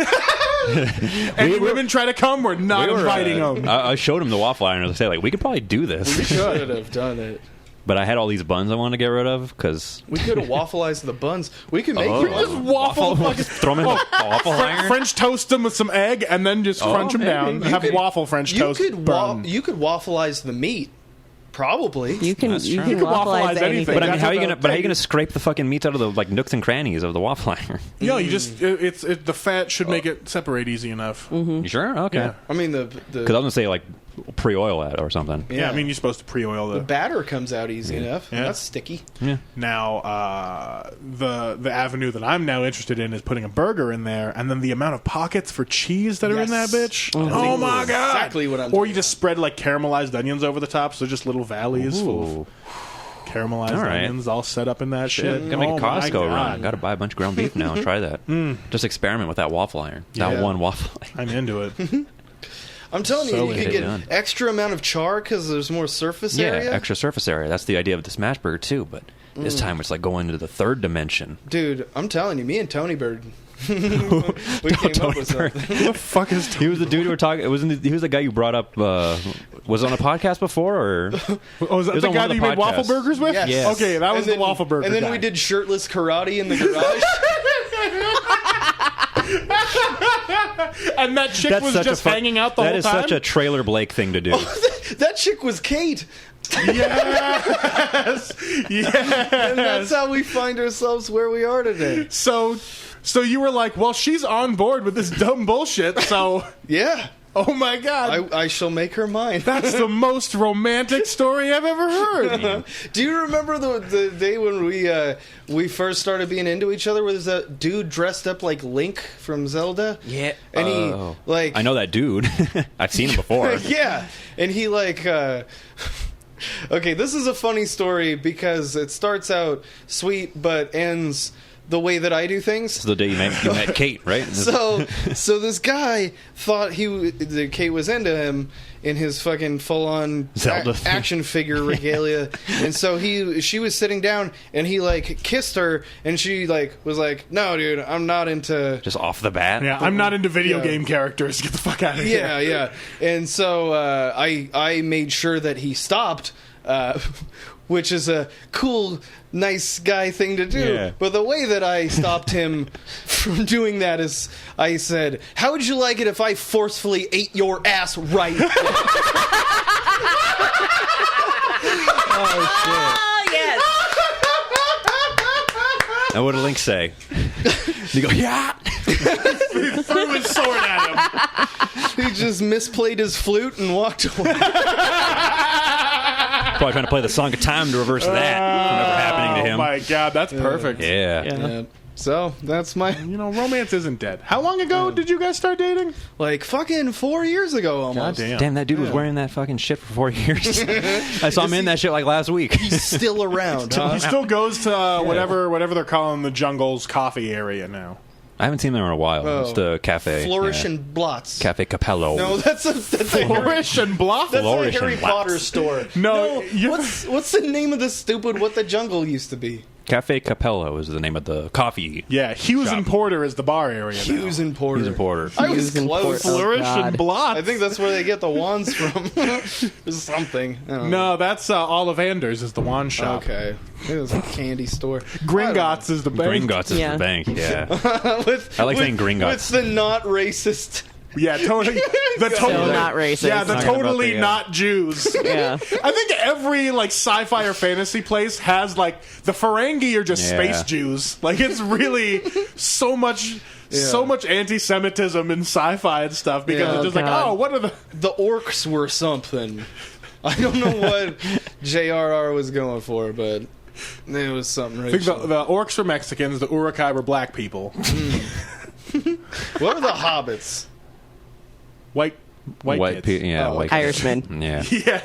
And women try to come, we're not We were, inviting them. I showed him the waffle iron. I said, like, we could probably do this. We should have done it. But I had all these buns I wanted to get rid of because We could have waffleized the buns. We could make. just waffle fucking throw them in the waffle iron. French toast them with some egg and then just crunch them maybe. down. You Have could- waffle French You toast. could burn. you could waffleize the meat, probably. you can That's you true. can You can waffleize waffleize anything. anything. But I mean, That's how are you what gonna? they'll But how are you take. gonna scrape the fucking meats out of the like nooks and crannies of the waffle iron? No, you just the fat should make it separate easy enough. You sure? Okay. Yeah. I mean the Because I was gonna say like pre-oil that or something. Yeah, I mean you're supposed to pre-oil the the. batter comes out easy enough. Yeah. That's sticky. Yeah. Now the avenue that I'm now interested in is putting a burger in there, and then the amount of pockets for cheese that are in that Yes. bitch. Mhm. Oh my god! Exactly what I'm Or doing. you just spread like caramelized onions over the top, so just little valleys full of Ooh. caramelized All right. onions all set up in that shit. Gotta make Oh a my Costco God. run. Gotta buy a bunch of ground beef now and try that. Just experiment with that waffle iron. That Yeah. one waffle iron. I'm into it. I'm telling So you, you get could it get done. extra amount of char because there's more surface Yeah, area. extra surface area. That's the idea of the smash burger too. But this time it's like going into the third dimension. Dude, I'm telling you, me and Tony Bird, we came up with something. Who the fuck is He was the dude who were talking. It was he was the guy you brought up. Was it on a podcast before, or Oh, is that was the on guy one that of you the made waffle podcasts. burgers with? Yes. Yes. Okay, that was And then- the waffle burger And then guy. we did shirtless karate in the garage. And that chick was just hanging out the That whole is time? such a Trailer Blake thing to do. That chick was Kate. Yes! Yes! And that's how we find ourselves where we are today. So you were like, well, she's on board with this dumb bullshit, so... Yeah. Oh my god. I shall make her mine. That's the most romantic story I've ever heard. Do you remember the day when we first started being into each other? Was that dude dressed up like Link from Zelda? Yeah. And he like I know that dude. I've seen him before. yeah, and he like Okay, this is a funny story because it starts out sweet but ends the way that I do things. This is the day you met Kate, right? So this guy thought Kate was into him in his fucking full-on Zelda action figure regalia, and so she was sitting down and he like kissed her, and she like was like, "No, dude, I'm not into." Just off the bat. Yeah, I'm not into video game characters. Get the fuck out of here. Yeah. And so I made sure that he stopped, which is a cool, nice guy thing to do. Yeah. But the way that I stopped him from doing that is I said, "How would you like it if I forcefully ate your ass right?" Oh, shit. Oh, yes. And what did Link say? You go, yeah. Threw his sword at him. He just misplayed his flute and walked away. Probably trying to play the Song of Time to reverse that from ever happening to him. Oh my god, that's perfect. Yeah. Yeah. So that's my Romance isn't dead. How long ago did you guys start dating? like fucking 4 years ago almost. Goddamn. Damn, that dude was wearing that fucking shit for 4 years. I saw him in that shit like last week. He's still around. Huh? He still goes to whatever they're calling the jungle's coffee area now. I haven't seen him in a while. Oh. It's the cafe. Flourish yeah. and Blots. Cafe Capello. No, that's a Flourish and Bluff? That's Flourish a Harry and Blots. Potter store. No, what's the name of the stupid What the Jungle used to be? Cafe Capello is the name of the coffee. Yeah, Hughes Shop. and Porter is the bar area now. Hughes and Porter. Hughes and Porter. I was Hughes and close. Porter. Flourish God. and Blot. I think that's where they get the wands from. Or something. I don't know. No, that's Ollivanders is the wand shop. Okay. It was a candy store. Gringotts is the bank. Gringotts is Yeah. the bank, yeah. With, I like saying with Gringotts. the not racist. Yeah, totally. The Still totally not racist. Yeah, the Talking about totally the, not Jews. Yeah. I think every like sci-fi or fantasy place has like the Ferengi are just Yeah. space Jews. Like it's really so much anti-Semitism in sci-fi and stuff because Yeah. it's just Oh, like, God. oh, what are the The orcs were something. I don't know what J.R.R. was going for, but it was something I think racial. the orcs were Mexicans, the Uruk-hai were black people. What were the hobbits? White kids. Yeah, Oh, white Irishmen. kids. Yeah.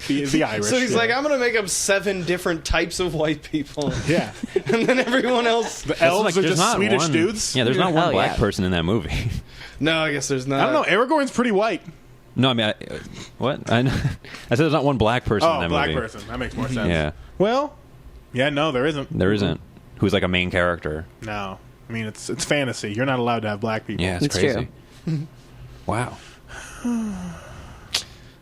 Yeah, the Irish. So he's yeah. like, I'm going to make up 7 different types of white people. yeah, And then everyone else... the elves are There's just not Swedish one- dudes. Yeah, there's not Oh, one black yeah. person in that movie. No, I guess there's not. I don't know. Aragorn's pretty white. No, I mean, what? I said there's not one black person in Oh, that black movie. person. That makes more sense. Yeah, Well, yeah, no, there isn't. there isn't. Who's like a main character. No, I mean it's fantasy. You're not allowed to have black people. Yeah, it's It's crazy. true. Wow.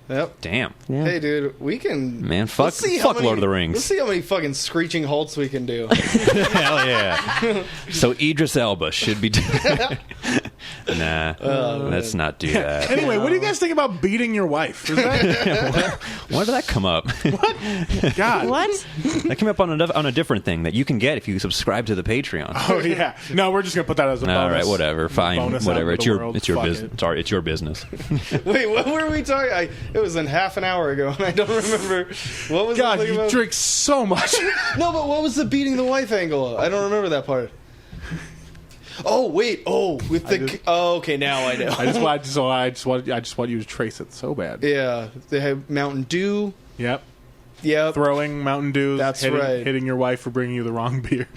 Yep. Damn. Yeah. Hey, dude, we can... Man, fuck, Let's see how fuck many- Lord of the Let's Rings. see how many fucking screeching halts we can do. Hell yeah. So Idris Elba should be... Nah, let's not do that. Anyway, what do you guys think about beating your wife? Is that Why did that come up? God? What? That came up on a different thing that you can get if you subscribe to the Patreon. Oh yeah. No, we're just gonna put that as a bonus. All right, whatever. Fine, Bonus out whatever. into It's the your world. it's your Fuck business. it. Sorry, it's your business. Wait, what were we talking? It was in half an hour ago, and I don't remember. What was God, the thing you about? drink so much. No, but what was the beating the wife angle? I don't remember that part. Oh wait! Oh, with the. Oh, okay, now I know. I just want you to trace it so bad. Yeah, they have Mountain Dew. Yep. Yep. Throwing Mountain Dews. That's hitting, right. Hitting your wife for bringing you the wrong beer.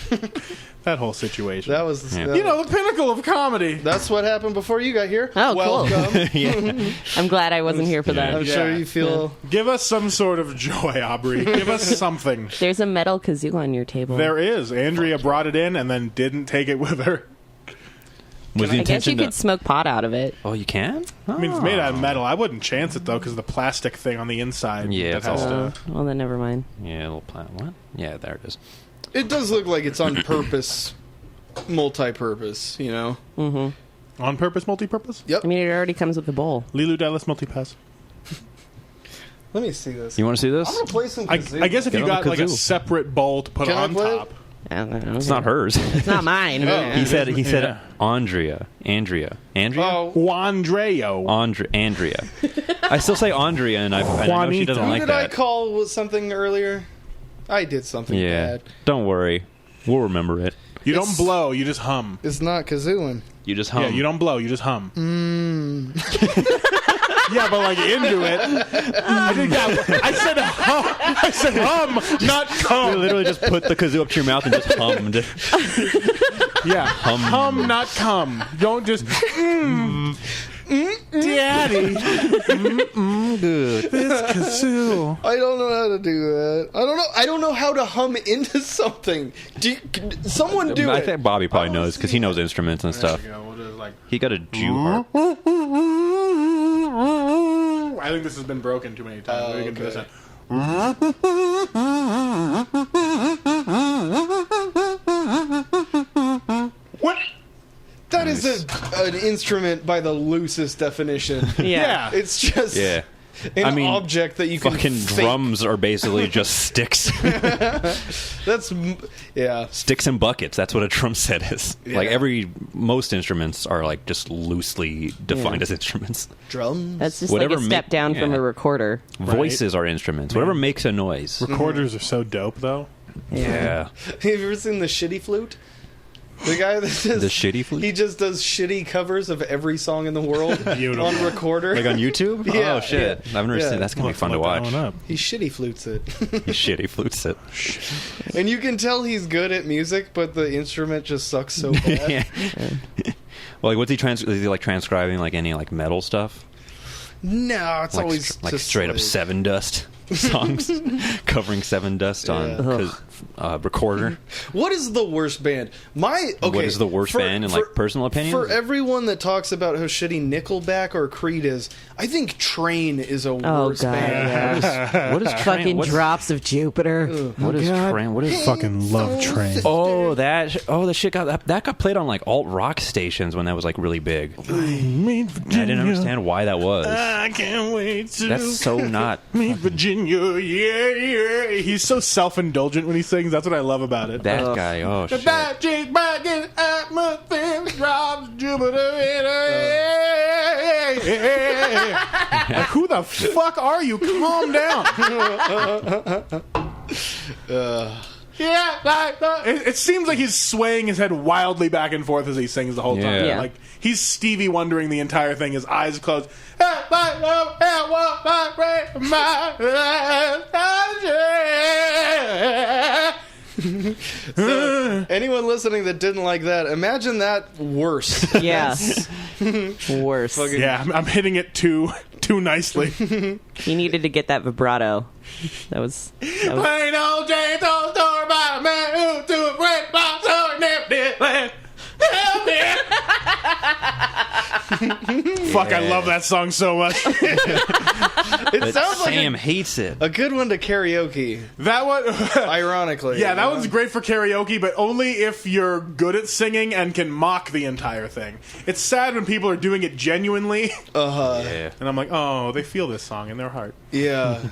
That whole situation. That was. Yeah. that- you know, the pinnacle of comedy. That's what happened before you got here. Oh, cool. Welcome. Yeah. I'm glad I wasn't here for Yeah. I'm that. sure Yeah. you feel. Give us some sort of joy, Aubrey. Give us something. There's a metal kazoo on your table. There is. Andrea brought it in and then didn't take it with her. Was the I guess you intention could smoke pot out of it. Oh, you can? I mean, it's made out of metal. I wouldn't chance it, though, because of the plastic thing on the inside. Yeah, that it's has all- to... Well, then never mind. Yeah, a little plant. What? Yeah, there it is. It does look like it's on purpose, multi-purpose. You know. Mm-hmm. On purpose, multi-purpose? Yep. I mean, it already comes with a bowl. Lilu Dallas multipass. Let me see this. You want to see this? I'm gonna play some. I kazoo. guess if Get you on got the like a kazoo. separate bowl to put Can I on play it? top. It's not hers. It's not mine. Oh. He said Yeah. Andrea. Andrea. Oh, Juandreo. Andrea. I still say Andrea, and I know she doesn't Juanita. who like did I that. call with something earlier? I did something Yeah. bad. Don't worry. We'll remember it. You don't It's- blow, you just hum. It's not kazooing. You just hum. Yeah, you don't blow, you just hum. Yeah, but like into it. I said hum, not You come. literally just put the kazoo up to your mouth and just hummed. Yeah, hum, not come. Don't just daddy. Good. This kazoo. I don't know how to do that. I don't know how to hum into something. Someone do I it. think Bobby probably knows because he knows instruments and stuff. There we go. We'll just like. He got a Jew harp. I think this has been broken too many times. We can do this okay. What? That is an instrument by the loosest definition. Yeah. It's just Yeah. an object that you can fucking think. drums are basically just sticks. That's yeah. Sticks and buckets. That's what a drum set is. Yeah. Like most instruments are like just loosely defined as instruments. Drums. That's just Whatever like a step down from yeah. a recorder. Voices are instruments. Whatever makes a noise. Recorders are so dope, though. Yeah. Have you ever seen the shitty flute? The guy that does The shitty flute? He just does shitty covers of every song in the world Beautiful. on recorder. Like on YouTube? Yeah, Oh shit! yeah. I've never Yeah. seen. That's gonna be fun to Look that watch. one up. He shitty flutes it. He shitty flutes it. And you can tell he's good at music, but the instrument just sucks so bad. Yeah. Well, like, what's he is he like transcribing like any like metal stuff? No, it's Like always like just straight up Seven Dust songs, covering Seven Dust on recorder. What is the worst band? What What is the worst band in like personal opinion? For everyone that talks about how shitty Nickelback or Creed is, I think Train is a Oh worse god, band. yeah. What is Fucking drops of Jupiter. What is Train? What is Fucking love Train. the shit that got played on like alt rock stations when that was like really big. Meet Virginia. I didn't understand why that was. I can't wait to That's so not. meet Virginia. Yeah, yeah. He's so self-indulgent when he sings. That's what I love about it. That guy. Oh shit. Like, who the fuck are you? Calm down. Yeah, it seems like he's swaying his head wildly back and forth as he sings the whole time. Yeah. Like he's Stevie Wondering the entire thing. His eyes closed. So, anyone listening that didn't like that, imagine that worse. Yes. Worse. Yeah, I'm hitting it too nicely. He needed to get that vibrato. That was Plain old Jane told a story about a man who threw a great box over Neverland. Help me! Fuck, I love that song so much. It But sounds like Sam hates it. a good one to karaoke, That one, ironically. yeah, that you know? one's great for karaoke, but only if you're good at singing and can mock the entire thing. It's sad when people are doing it genuinely, Yeah. and I'm like, oh, they feel this song in their heart. Yeah.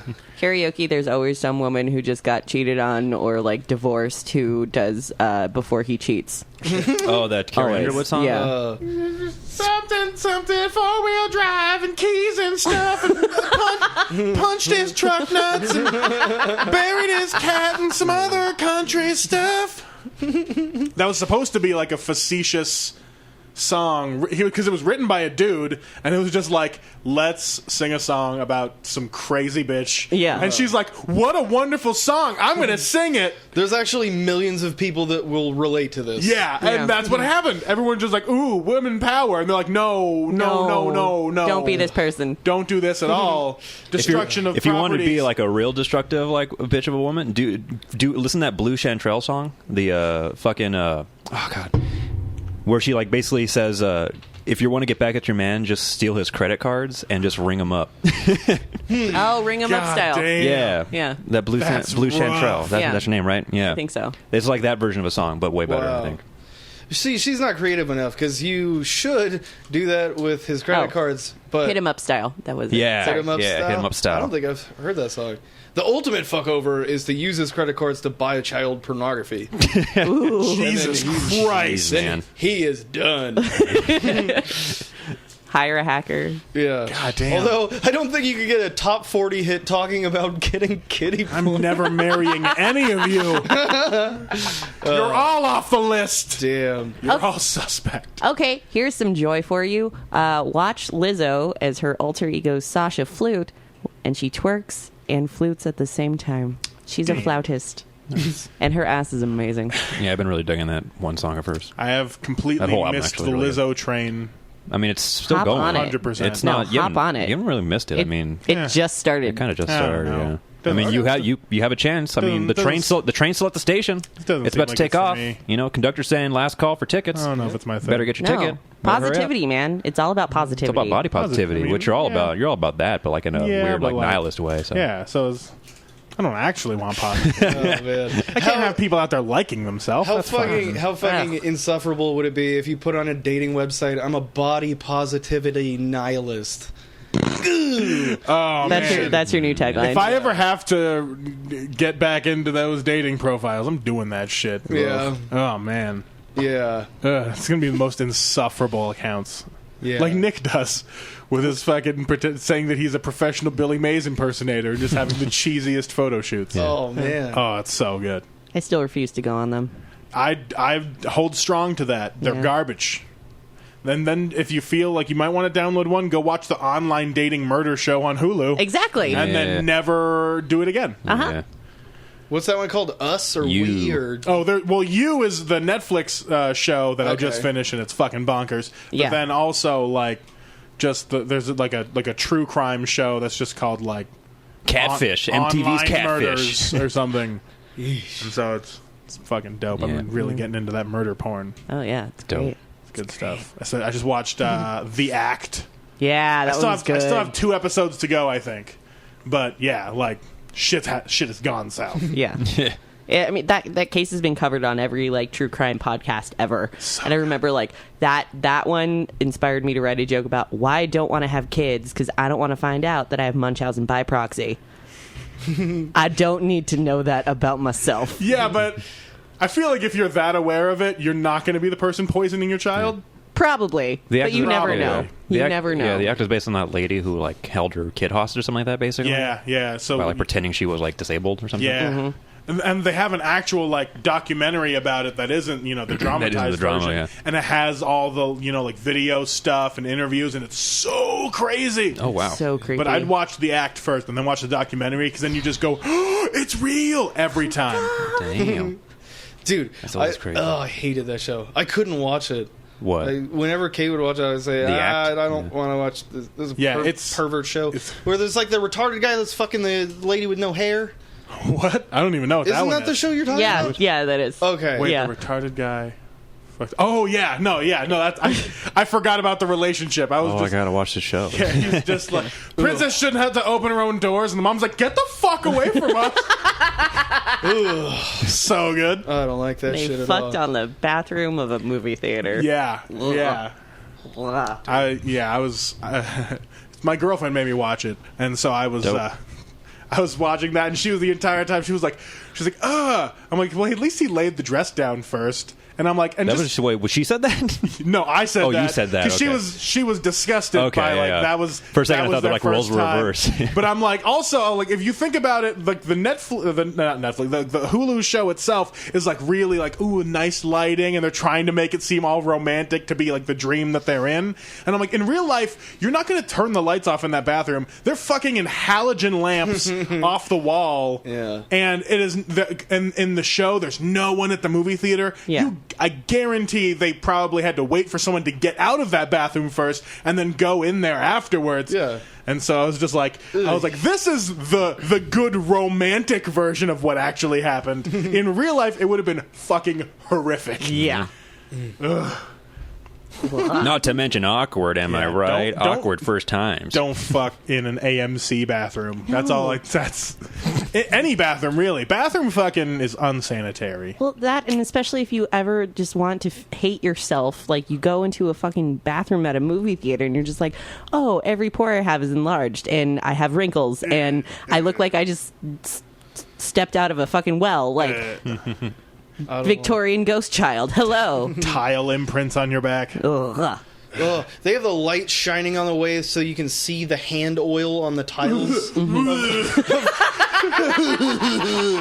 karaoke. There's always some woman who just got cheated on or like divorced who does before he cheats. Oh, that Carrie Always. Underwood song? Yeah. Something, four-wheel drive and keys and stuff, and punched his truck nuts and buried his cat and some other country stuff. That was supposed to be like a facetious song because it was written by a dude, and it was just like, let's sing a song about some crazy bitch. Yeah. And she's like, what a wonderful song, I'm gonna sing it. There's actually millions of people that will relate to this. Yeah, Yeah. and that's what happened. Everyone's just like, ooh, women power, and they're like, no. Don't be this person. Don't do this at all. Destruction of If you want to be properties. like a real destructive like a bitch of a woman, do listen to that Blue Chantrell song, the fucking oh god, where she like basically says if you want to get back at your man, just steal his credit cards and just ring him up. Oh, ring him up God style. damn. Yeah, Yeah. That Blue That's Chantrell. rough. That's Yeah. your name, right? Yeah, I think so. It's like that version of a song, but way better. Wow. I think. See, she's not creative enough because you should do that with his credit Oh. cards. But Hit him up style. That was it. Yeah. Hit him up Yeah, style? hit him up style. I don't think I've heard that song. The ultimate fuckover is to use his credit cards to buy child pornography. Jesus And then Christ. Jeez, man. He is done. hire a hacker. Yeah. God damn. Although, I don't think you could get a top 40 hit talking about getting kiddie I'm pool. never marrying any of you. You're all off the list. Damn. You're all suspect. Okay, here's some joy for you. Watch Lizzo as her alter ego Sasha flute, and she twerks and flutes at the same time. She's a flautist. And her ass is amazing. Yeah, I've been really digging that one song of hers. I have completely That whole album missed the actually really Lizzo train. I mean, it's still Hop going. on it. 100%. It's No, not. You hop haven't- on it. You haven't really missed it. I mean, It Yeah. just started. it kind of just I don't started. know. Yeah. I Doesn't- mean, you have a chance. I mean, Doesn't- the train's still at the station. doesn't It's seem about to like take it's for off. me. You know, conductor saying last call for tickets. I don't know if it's my thing. Better get your No. ticket. Better hurry up. Positivity, man. It's all about It's positivity. all about body positivity, I mean, which you're all yeah. about. You're all about that, but like in a Yeah, weird, but like nihilist way. So. Yeah, so I don't actually want positive. Oh, man. I can't have people out there liking themselves. How That's fine. fucking insufferable would it be if you put on a dating website, I'm a body positivity nihilist? Oh, man. That's your new tagline. If I ever have to get back into those dating profiles, I'm doing that shit. Yeah. Oh, man. Yeah. It's going to be the most insufferable accounts. Yeah. Like Nick does with his fucking saying that he's a professional Billy Mays impersonator and just having the cheesiest photo shoots. Oh, man. Oh, it's so good. I still refuse to go on them. I hold strong to that. They're Yeah. garbage. Then if you feel like you might want to download one, go watch the online dating murder show on Hulu. Exactly. And Yeah. then never do it again. Uh-huh. Yeah. What's that one called? Us or You. We? Or Well, You is the Netflix show that I just Okay. finished, and it's fucking bonkers. But Yeah. then also, like, there's like a true crime show that's just called, like, Catfish. On- MTV's Online Catfish. Murders or something. And so it's fucking dope. Yeah. I'm really getting into that murder porn. Oh, yeah. It's Dope. great. It's good stuff. I just watched The Act. Yeah, that one's good. I still have 2 episodes to go, I think. But yeah, like shit has gone south. Yeah. Yeah, I mean that case has been covered on every like true crime podcast ever. And I remember like that one inspired me to write a joke about why I don't want to have kids because I don't want to find out that I have Munchausen by proxy. I don't need to know that about myself. Yeah, but I feel like if you're that aware of it, you're not going to be the person poisoning your child. Probably, The but act you is- never yeah. know. The You act- never know. Yeah, the act was based on that lady who like held her kid hostage or something like that, basically. Yeah. So By like pretending she was like disabled or something. yeah. Mm-hmm. And they have an actual like documentary about it that isn't the dramatized the drama, version, yeah. and it has all the like video stuff and interviews, and it's so crazy. Oh wow. So creepy. But I'd watch the act first and then watch the documentary because then you just go, oh, it's real every time. Damn. dude, That's always crazy. I hated that show. I couldn't watch it. What? Whenever Kate would watch it, I would say, The Act? I don't want to watch this. This is a Yeah, it's- pervert show. it's- Where there's like the retarded guy that's fucking the lady with no hair. What? I don't even know what that Isn't one that the is. show you're talking yeah, about? yeah, that is. Okay. Wait, Yeah. the retarded guy. Oh yeah, no. That's I forgot about the relationship. I was Oh, I just gotta watch the show. yeah, he's just like princess shouldn't have to open her own doors, and the mom's like, get the fuck away from us. So good. I don't like that They shit at fucked all. on the bathroom of a movie theater. Yeah, Ugh. yeah. Blah. I was. My girlfriend made me watch it, and so I was. Dope. I was watching that, and she was the entire time. She was like, I'm like, well, at least he laid the dress down first. And I'm like, and That just, was wait. Was she said that? no, I said Oh, that. you said that, 'Cause okay. she was disgusted Okay, by like yeah. that was. For a second, that I was thought the, their like, roles first were time. reversed. But I'm like, also, like, if you think about it, like the not Netflix, the Hulu show itself is like really like, ooh, nice lighting, and they're trying to make it seem all romantic to be like the dream that they're in. And I'm like, in real life, you're not going to turn the lights off in that bathroom. They're fucking in halogen lamps off the wall. Yeah. And it is, in the show, there's no one at the movie theater. Yeah. I guarantee they probably had to wait for someone to get out of that bathroom first and then go in there afterwards. Yeah. And so I was just like, this is the good romantic version of what actually happened. In real life, it would have been fucking horrific. Yeah. Not to mention awkward. Am I Yeah, right? don't- Awkward first times. Don't fuck in an AMC bathroom. That's all. That's any bathroom really. Bathroom fucking is unsanitary. Well, that, and especially if you ever just want to hate yourself, like you go into a fucking bathroom at a movie theater and you're just like, oh, every pore I have is enlarged and I have wrinkles and I look like I just stepped out of a fucking well, like I don't Victorian ghost child. Hello. Tile imprints on your back. Ugh. They have the light shining on the way so you can see the hand oil on the tiles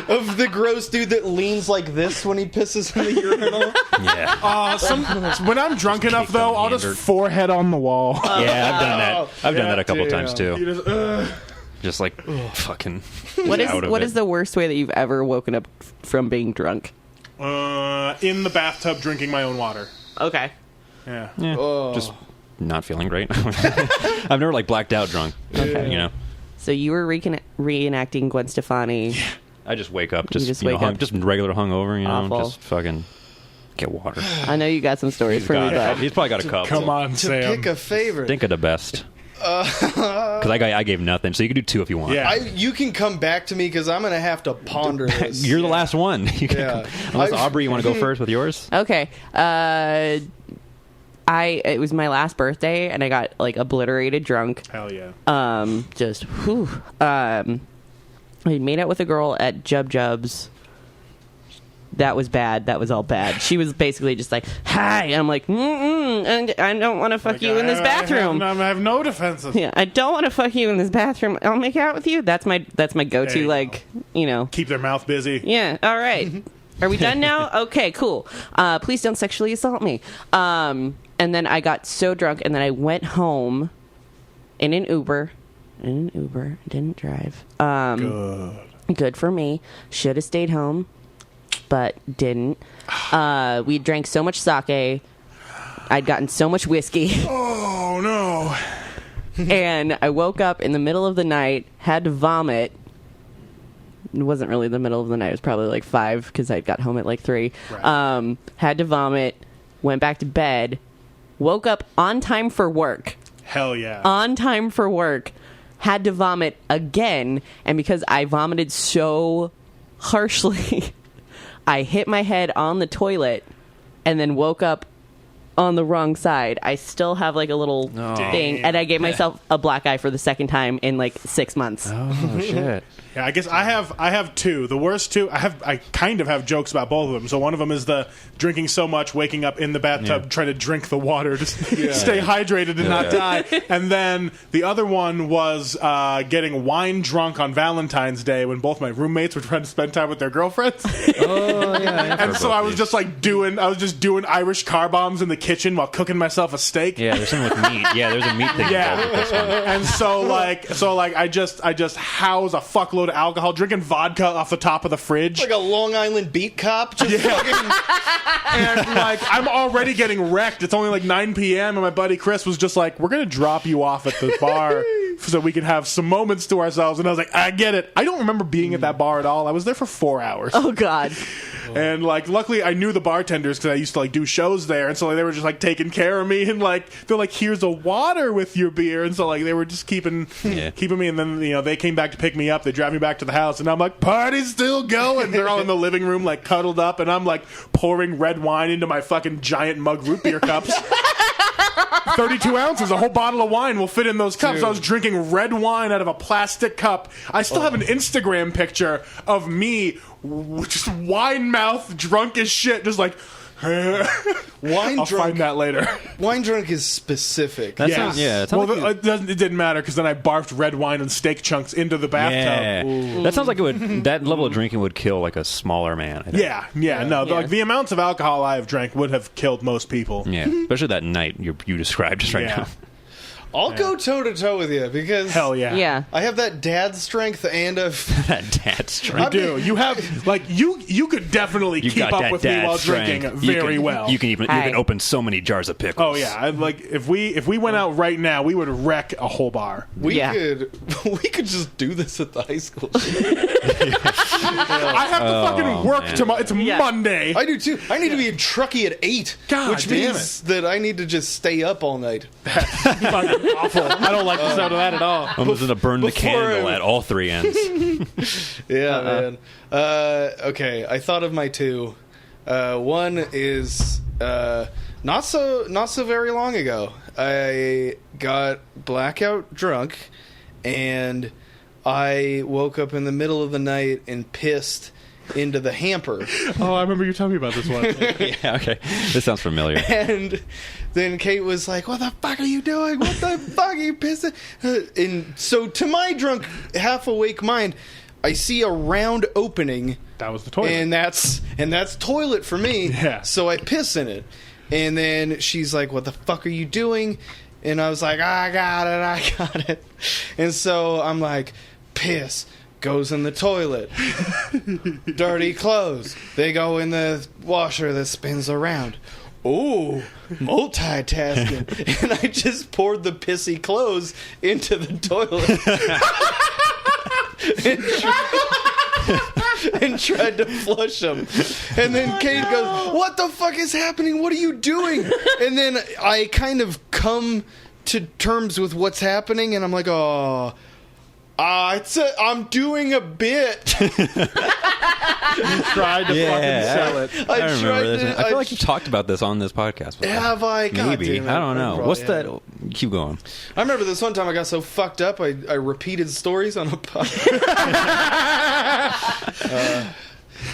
of the gross dude that leans like this when he pisses in the urinal. Yeah. When I'm drunk enough, though, I'll just forehead on the wall. Yeah, I've done that. I've done that a couple times too. You just, Just like fucking. What out of is it. the worst way that you've ever woken up from being drunk? in the bathtub drinking my own water. Okay. Yeah. Just not feeling great. I've never like blacked out drunk. Okay. You know. So you were reenacting Gwen Stefani. I just wake up, You just wake up just regular hungover, you know, awful. just fucking get water. I know you got some stories for me, but He's probably got a cup. Come on, To Sam. pick a favorite. Think of the best. Because I gave nothing, so you can do two if you want. Yeah. You can come back to me because I'm going to have to ponder this. You're the last one. You can Yeah. Unless Aubrey, you want to go first with yours? okay. It was my last birthday, and I got like obliterated drunk. Hell yeah. Just whew. I made out with a girl at Jub Jub's. That was bad. That was all bad. She was basically just like, "Hi," and I'm like, and I don't want to fuck you in this bathroom. I have no defenses. Yeah, I don't want to fuck you in this bathroom. I'll make out with you. That's my There go-to. you Like, you know. Keep their mouth busy. Yeah. All right. Are we done now? Okay. Cool. Please don't sexually assault me. And then I got so drunk, and then I went home in an Uber. Didn't drive. Good for me. Should have stayed home, but didn't. We drank so much sake. I'd gotten so much whiskey. Oh no. And I woke up in the middle of the night, had to vomit. It wasn't really the middle of the night. It was probably like 5 because I got home at like 3. Right. Had to vomit, went back to bed, woke up on time for work. Hell yeah. On time for work, had to vomit again. And because I vomited so harshly, I hit my head on the toilet and then woke up on the wrong side. I still have like a little thing, and I gave myself a black eye for the second time in like 6 months. Oh shit! Yeah, I guess I have two. The worst two, I kind of have jokes about both of them. So one of them is the drinking so much, waking up in the bathtub, trying to drink the water to stay hydrated and not die. And then the other one was getting wine drunk on Valentine's Day when both my roommates were trying to spend time with their girlfriends. Oh yeah. And so I was just like doing Irish car bombs in the kitchen while cooking myself a steak. Yeah, there's something with meat. Yeah, there's a meat thing involved with this one. And so I just house a fuckload of alcohol, drinking vodka off the top of the fridge. Like a Long Island beat cop. Just And like I'm already getting wrecked. It's only like 9 p.m. and my buddy Chris was just like, "We're gonna drop you off at the bar so we can have some moments to ourselves." And I was like, "I get it." I don't remember being at that bar at all. I was there for 4 hours. Oh God. And like luckily I knew the bartenders because I used to like do shows there, and so like, they were just like taking care of me, and like they're like, "Here's a water with your beer," and so like they were just keeping me. And then they came back to pick me up. They drive me back to the house, and I'm like, "Party's still going." They're all in the living room like cuddled up, and I'm like pouring red wine into my fucking giant mug root beer cups. 32 ounces, a whole bottle of wine will fit in those cups. Dude. I was drinking red wine out of a plastic cup. I still have an Instagram picture of me just wine mouth drunk as shit, just like wine I'll drunk. find that later. Wine drunk is specific. That Yes. sounds, yeah. It Well, sounds like it didn't matter because then I barfed red wine and steak chunks into the bathtub. yeah. That sounds like it would. That level of drinking would kill like a smaller man. I think. Yeah. No, Yeah. like the amounts of alcohol I have drank would have killed most people. Yeah, especially that night you described just right Yeah. now. I'll go toe to toe with you because Hell yeah. Yeah. I have that dad strength and a That dad You strength. do. You have like you could definitely You keep got up that with me dad while strength. drinking You very can- well. You can Hi. open so many jars of pickles. Oh yeah, like if we went out right now, we would wreck a whole bar. we Yeah. could just do this at the high school. I have to fucking work man. tomorrow. It's Monday. I do too. I need to be in Truckee at 8, God which damn means that I need to just stay up all night. Fucking awful. I don't like the sound of that at all. I'm just gonna burn the Before candle I- at all three ends. Yeah, man. Okay, I thought of my two. One is not so very long ago. I got blackout drunk, and I woke up in the middle of the night and pissed into the hamper. Oh, I remember you telling me about this one. Yeah, okay. This sounds familiar. And then Kate was like, what the fuck are you doing? What the fuck are you pissing? And so to my drunk, half-awake mind, I see a round opening. That was the toilet. And that's toilet for me. Yeah. So I piss in it. And then she's like, what the fuck are you doing? And I was like, I got it. And so I'm like, piss. Goes in the toilet. Dirty clothes. They go in the washer that spins around. Ooh, multitasking. And I just poured the pissy clothes into the toilet. And tried to flush them. And then Kate goes, what the fuck is happening? What are you doing? And then I kind of come to terms with what's happening, and I'm like, I'm doing a bit. You tried to fucking sell it. I remember this. I feel like you talked about this on this podcast before. Have I? God Maybe. damn it. I don't know. Probably What's have. that? Keep going. I remember this one time I got so fucked up I repeated stories on a podcast.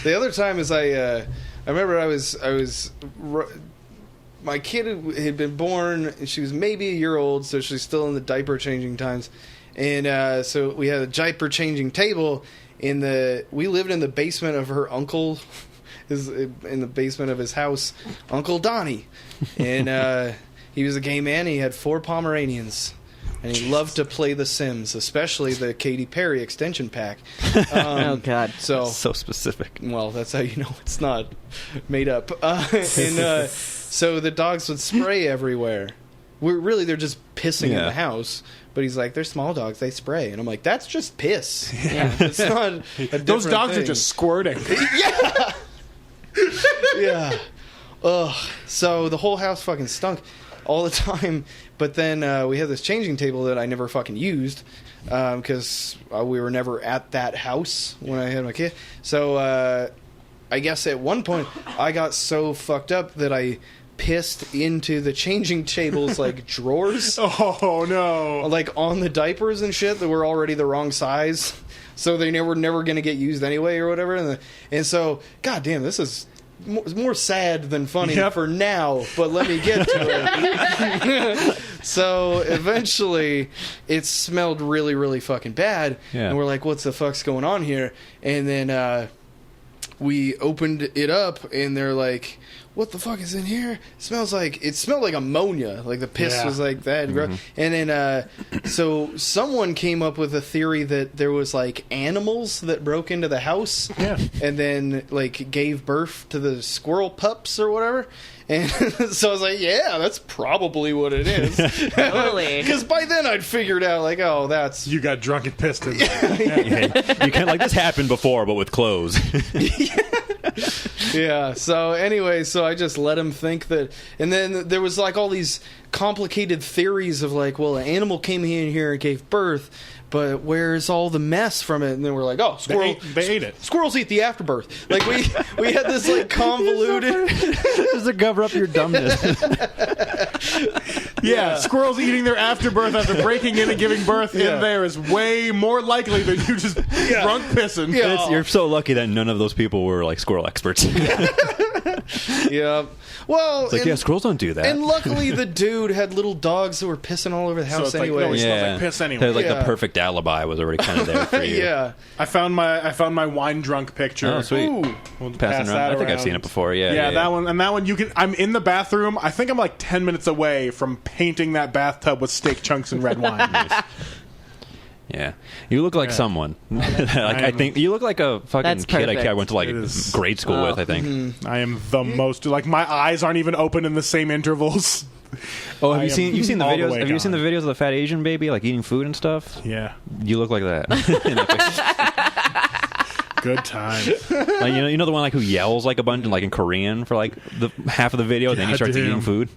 The other time is I remember I was my kid had been born, and she was maybe a year old, so she's still in the diaper changing times. And so we had a diaper changing table we lived in the basement of her uncle, in the basement of his house, Uncle Donnie. And he was a gay man. He had 4 Pomeranians. And he loved to play The Sims, especially the Katy Perry extension pack. Oh, God. So specific. Well, that's how you know it's not made up. So the dogs would spray everywhere. They're just pissing in the house. But he's like, they're small dogs, they spray. And I'm like, that's just piss. Yeah. It's not a different Those dogs thing. are just squirting. Yeah. Yeah. Ugh. So the whole house fucking stunk all the time. But then we had this changing table that I never fucking used because we were never at that house when I had my kid. So I guess at one point I got so fucked up that I pissed into the changing table's like drawers. Oh no! Like on the diapers and shit that were already the wrong size, so they were never going to get used anyway or whatever. And so, goddamn, this is more sad than funny for now. But let me get to it. So eventually, it smelled really, really fucking bad, and we're like, "What's the fuck's going on here?" And then we opened it up, and they're like, what the fuck is in here? It smelled like ammonia. Like the piss was like that. Mm-hmm. And then, so someone came up with a theory that there was like animals that broke into the house. Yeah. And then like gave birth to the squirrel pups or whatever. And so I was like, yeah, that's probably what it is. Totally. Because by then I'd figured out like, oh, that's... You got drunk and pissed in You can like this happened before, but with clothes. Yeah. So anyway, so I just let him think that, and then there was like all these complicated theories of like, well, an animal came in here and gave birth, but where's all the mess from it? And then we're like, oh, squirrel. They ate it. Squirrels eat the afterbirth. Like we had this like convoluted. Just to cover up your dumbness. Yeah, squirrels eating their afterbirth after breaking in and giving birth in there is way more likely than you just drunk pissing. Yeah. You're so lucky that none of those people were like squirrel experts. Yeah. Well, It's like, squirrels don't do that. And luckily, the dude had little dogs that were pissing all over the house it's like, anyway. no, it smells like piss anyway. Like Yeah. the perfect alibi was already kind of there for you. Yeah. I found my wine drunk picture. Oh, sweet. Ooh, we'll pass Passing that around. I think I've around. seen it before. Yeah, Yeah, that one. And that one, you can. I'm in the bathroom. I think I'm like 10 minutes away from painting that bathtub with steak chunks and red wine. Yeah, you look like someone. I think you look like a fucking That's kid I perfect. went to like It is- grade school with. I think. I am the most like my eyes aren't even open in the same intervals. Oh, have I you seen? am You've seen the all the videos? way Have you seen the gone. videos of the fat Asian baby like eating food and stuff? Yeah, You look like that. In that picture. good time. Like, you know the one like who yells like a bunch like in Korean for like the half of the video, and then he starts Goddamn. eating food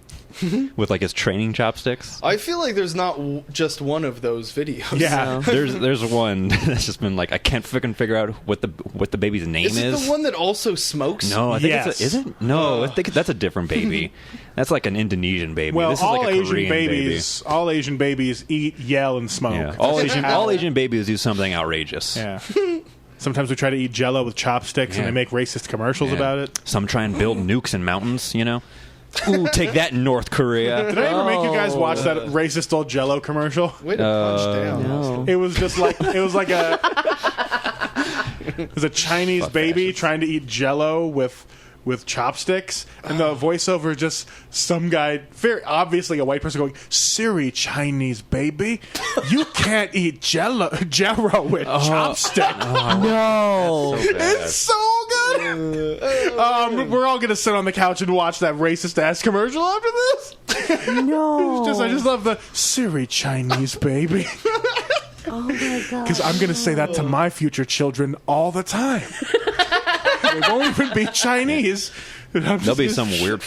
with like his training chopsticks. I feel like there's not just one of those videos. Yeah. There's one that's just been like I can't freaking figure out what the baby's name Is is. it the one that also smokes? No, I think Yes. is it? No, I think that's a different baby. That's like an Indonesian baby. Well, this is all like a Asian Korean babies, all Asian babies eat, yell, and smoke. baby. Yeah. That's All just Asian how- Asian babies do something outrageous. Yeah. Sometimes we try to eat Jell-O with chopsticks, and Yeah. they make racist commercials Yeah. about it. Some try and build nukes in mountains, you know? Ooh, take that, North Korea. Did I ever make you guys watch that racist old Jell-O commercial? Way to punch down. No. It was just like it was a Chinese baby fascists. trying to eat Jell-O with chopsticks, and the voiceover just some guy, very obviously a white person, going, "Siri, Chinese baby, you can't eat Jell-O with chopsticks." No. So bad. It's so good. We're all gonna sit on the couch and watch that racist ass commercial after this. No. I just love the Siri, Chinese baby. Oh my god. Because I'm going to say that to my future children all the time. They won't even be Chinese. And I'm There'll just be gonna-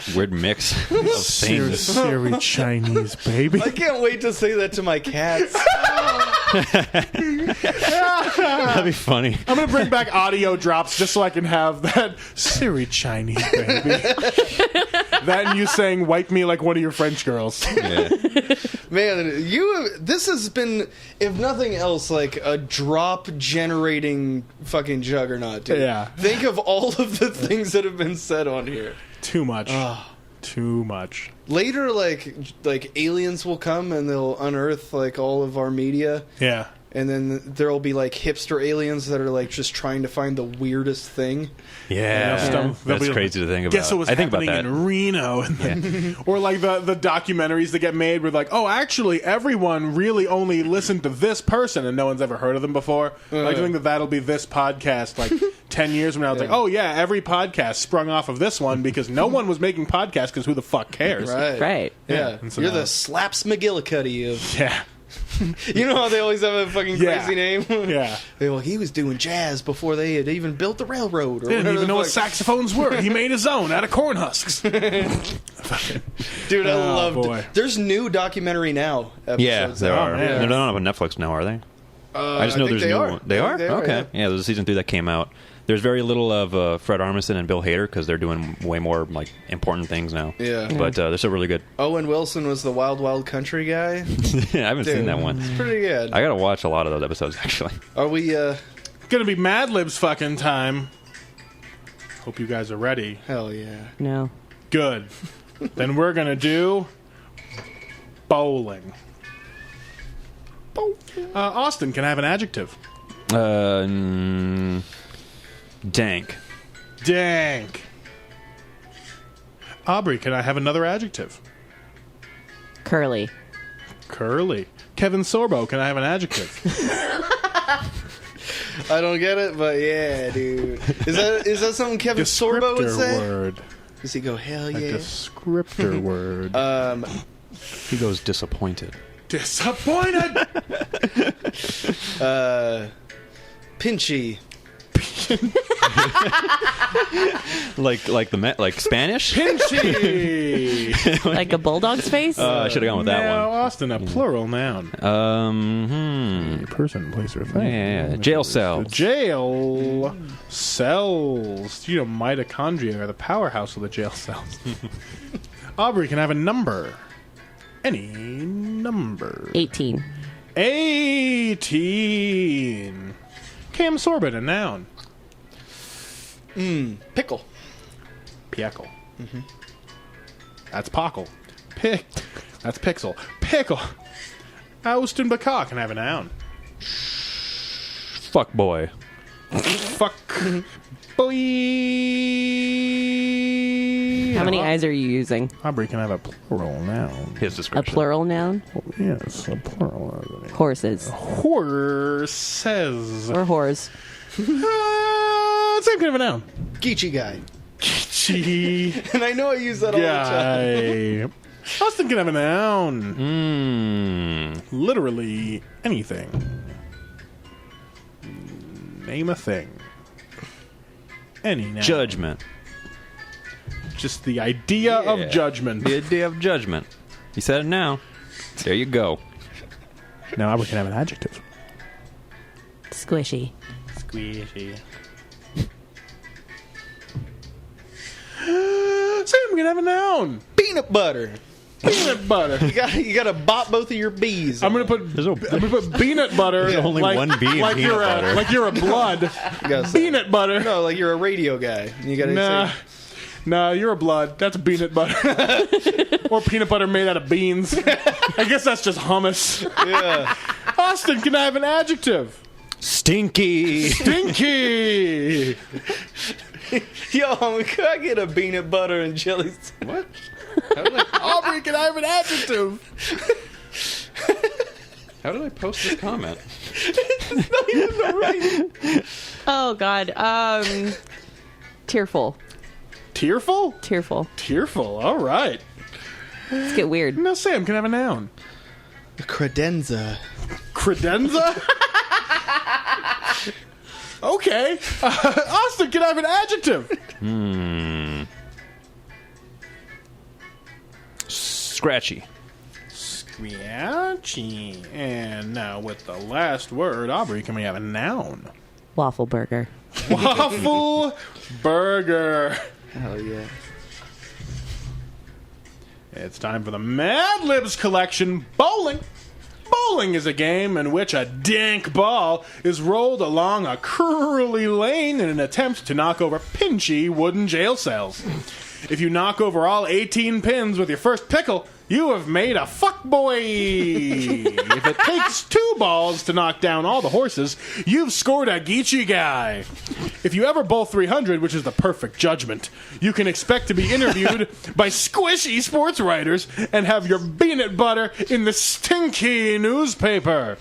some weird mix of Siri, things. Siri, Chinese baby. I can't wait to say that to my cats. That'd be funny. I'm going to bring back audio drops just so I can have that Siri, Chinese baby. That and you saying, "Wipe me like one of your French girls." Yeah. Man, this has been, if nothing else, like a drop generating fucking juggernaut, dude. Yeah. Think of all of the things that have been said on here. Too much. Too much. Later, like aliens will come and they'll unearth like all of our media, Yeah. and then there'll be like hipster aliens that are like just trying to find the weirdest thing. Yeah. They'll That's be- crazy to think about. Guess what was I think about happening that. in Reno, and then, or like the documentaries that get made where like, oh, actually, everyone really only listened to this person, and no one's ever heard of them before. Like, I think that'll be this podcast like 10 years from now. It's like, oh yeah, every podcast sprung off of this one because no one was making podcasts because who the fuck cares? Right. Yeah. And so You're now- the Slaps McGillicuddy of. Yeah. You know how they always have a fucking Yeah. crazy name? Yeah. Well, he was doing jazz before they had even built the railroad. Or Didn't whatever even the know what fuck. saxophones were. He made his own out of corn husks. Dude, I Oh, loved boy. it. There's new documentary now. Yeah, Episodes there now. are. man. They're not on Netflix now, are they? I just know think there's they new are. one. They I are? think they are, Okay. Yeah, there's a season 3 that came out. There's very little of Fred Armisen and Bill Hader because they're doing way more like important things now. Yeah. But they're still really good. Owen Wilson was the Wild Wild Country guy. I haven't seen that one. It's pretty good. I gotta watch a lot of those episodes actually. Are we? Gonna be Mad Libs fucking time. Hope you guys are ready. Hell yeah. No. Good. Then we're gonna do bowling. Austin, can I have an adjective? Dank. Dank. Aubrey, can I have another adjective? Curly. Curly. Kevin Sorbo, can I have an adjective? I don't get it, but yeah, dude. Is that something Kevin Sorbo would Descriptor say? word. Does he go hell A yeah? descriptor word. He goes disappointed. Disappointed. Pinchy. Like Spanish? Pinchy. Like a bulldog's face? I should have gone with that Now, one. Austin, a plural noun. Yeah. Person, place, or thing. Yeah. Jail cells. Jail cells. You know, mitochondria are the powerhouse of the jail cells. Aubrey, can I have a number? Any number. 18. 18. Cam Sorbet, a noun. Pickle. Pickle. That's Pockle. That's Pixel. Pickle. Austin Bacall, can I have a noun? Fuck boy. Fuck. Boy. How many eyes are you using? Aubrey, can I have a plural noun? His A description. plural noun? Yes, a plural. Horses. Horses. Or whores. Same kind of a noun. Geechee guy. Gee. And I know I use that all the time. Guy. Austin can have a noun. Literally anything. Name a thing. Any noun. Judgment. Just the idea Yeah. of judgment. The idea of judgment. You said it now. There you go. Now Aubrey can have an adjective. Squishy. Squishy. Sam can have a noun. Peanut butter. Peanut butter. You got to bop both of your B's. I'm gonna put peanut butter. There's only one B in like peanut you're butter. like you're a blood. Peanut butter. No, like you're a radio guy. You got to say. Nah, you're a blood. That's peanut butter. Or peanut butter made out of beans. I guess that's just hummus. Yeah. Austin, can I have an adjective? Stinky. Stinky. Yo, could I get a peanut butter and jelly? What? Aubrey, can I have an adjective? How did I post this comment? It's not even the right. Oh God. Tearful. Tearful? Tearful. Tearful. All right. Let's get weird. Now, Sam, can I have a noun? Credenza. Credenza? Okay. Austin, can I have an adjective? Scratchy. Scratchy. And now with the last word, Aubrey, can we have a noun? Waffle burger. Waffle burger. Hell yeah. It's time for the Mad Libs collection, Bowling. Bowling is a game in which a dank ball is rolled along a curly lane in an attempt to knock over pinchy wooden jail cells. If you knock over all 18 pins with your first pickle, you have made a fuckboy. If it takes 2 balls to knock down all the horses, you've scored a Geechee guy. If you ever bowl 300, which is the perfect judgment, you can expect to be interviewed by squishy sports writers and have your peanut butter in the stinky newspaper.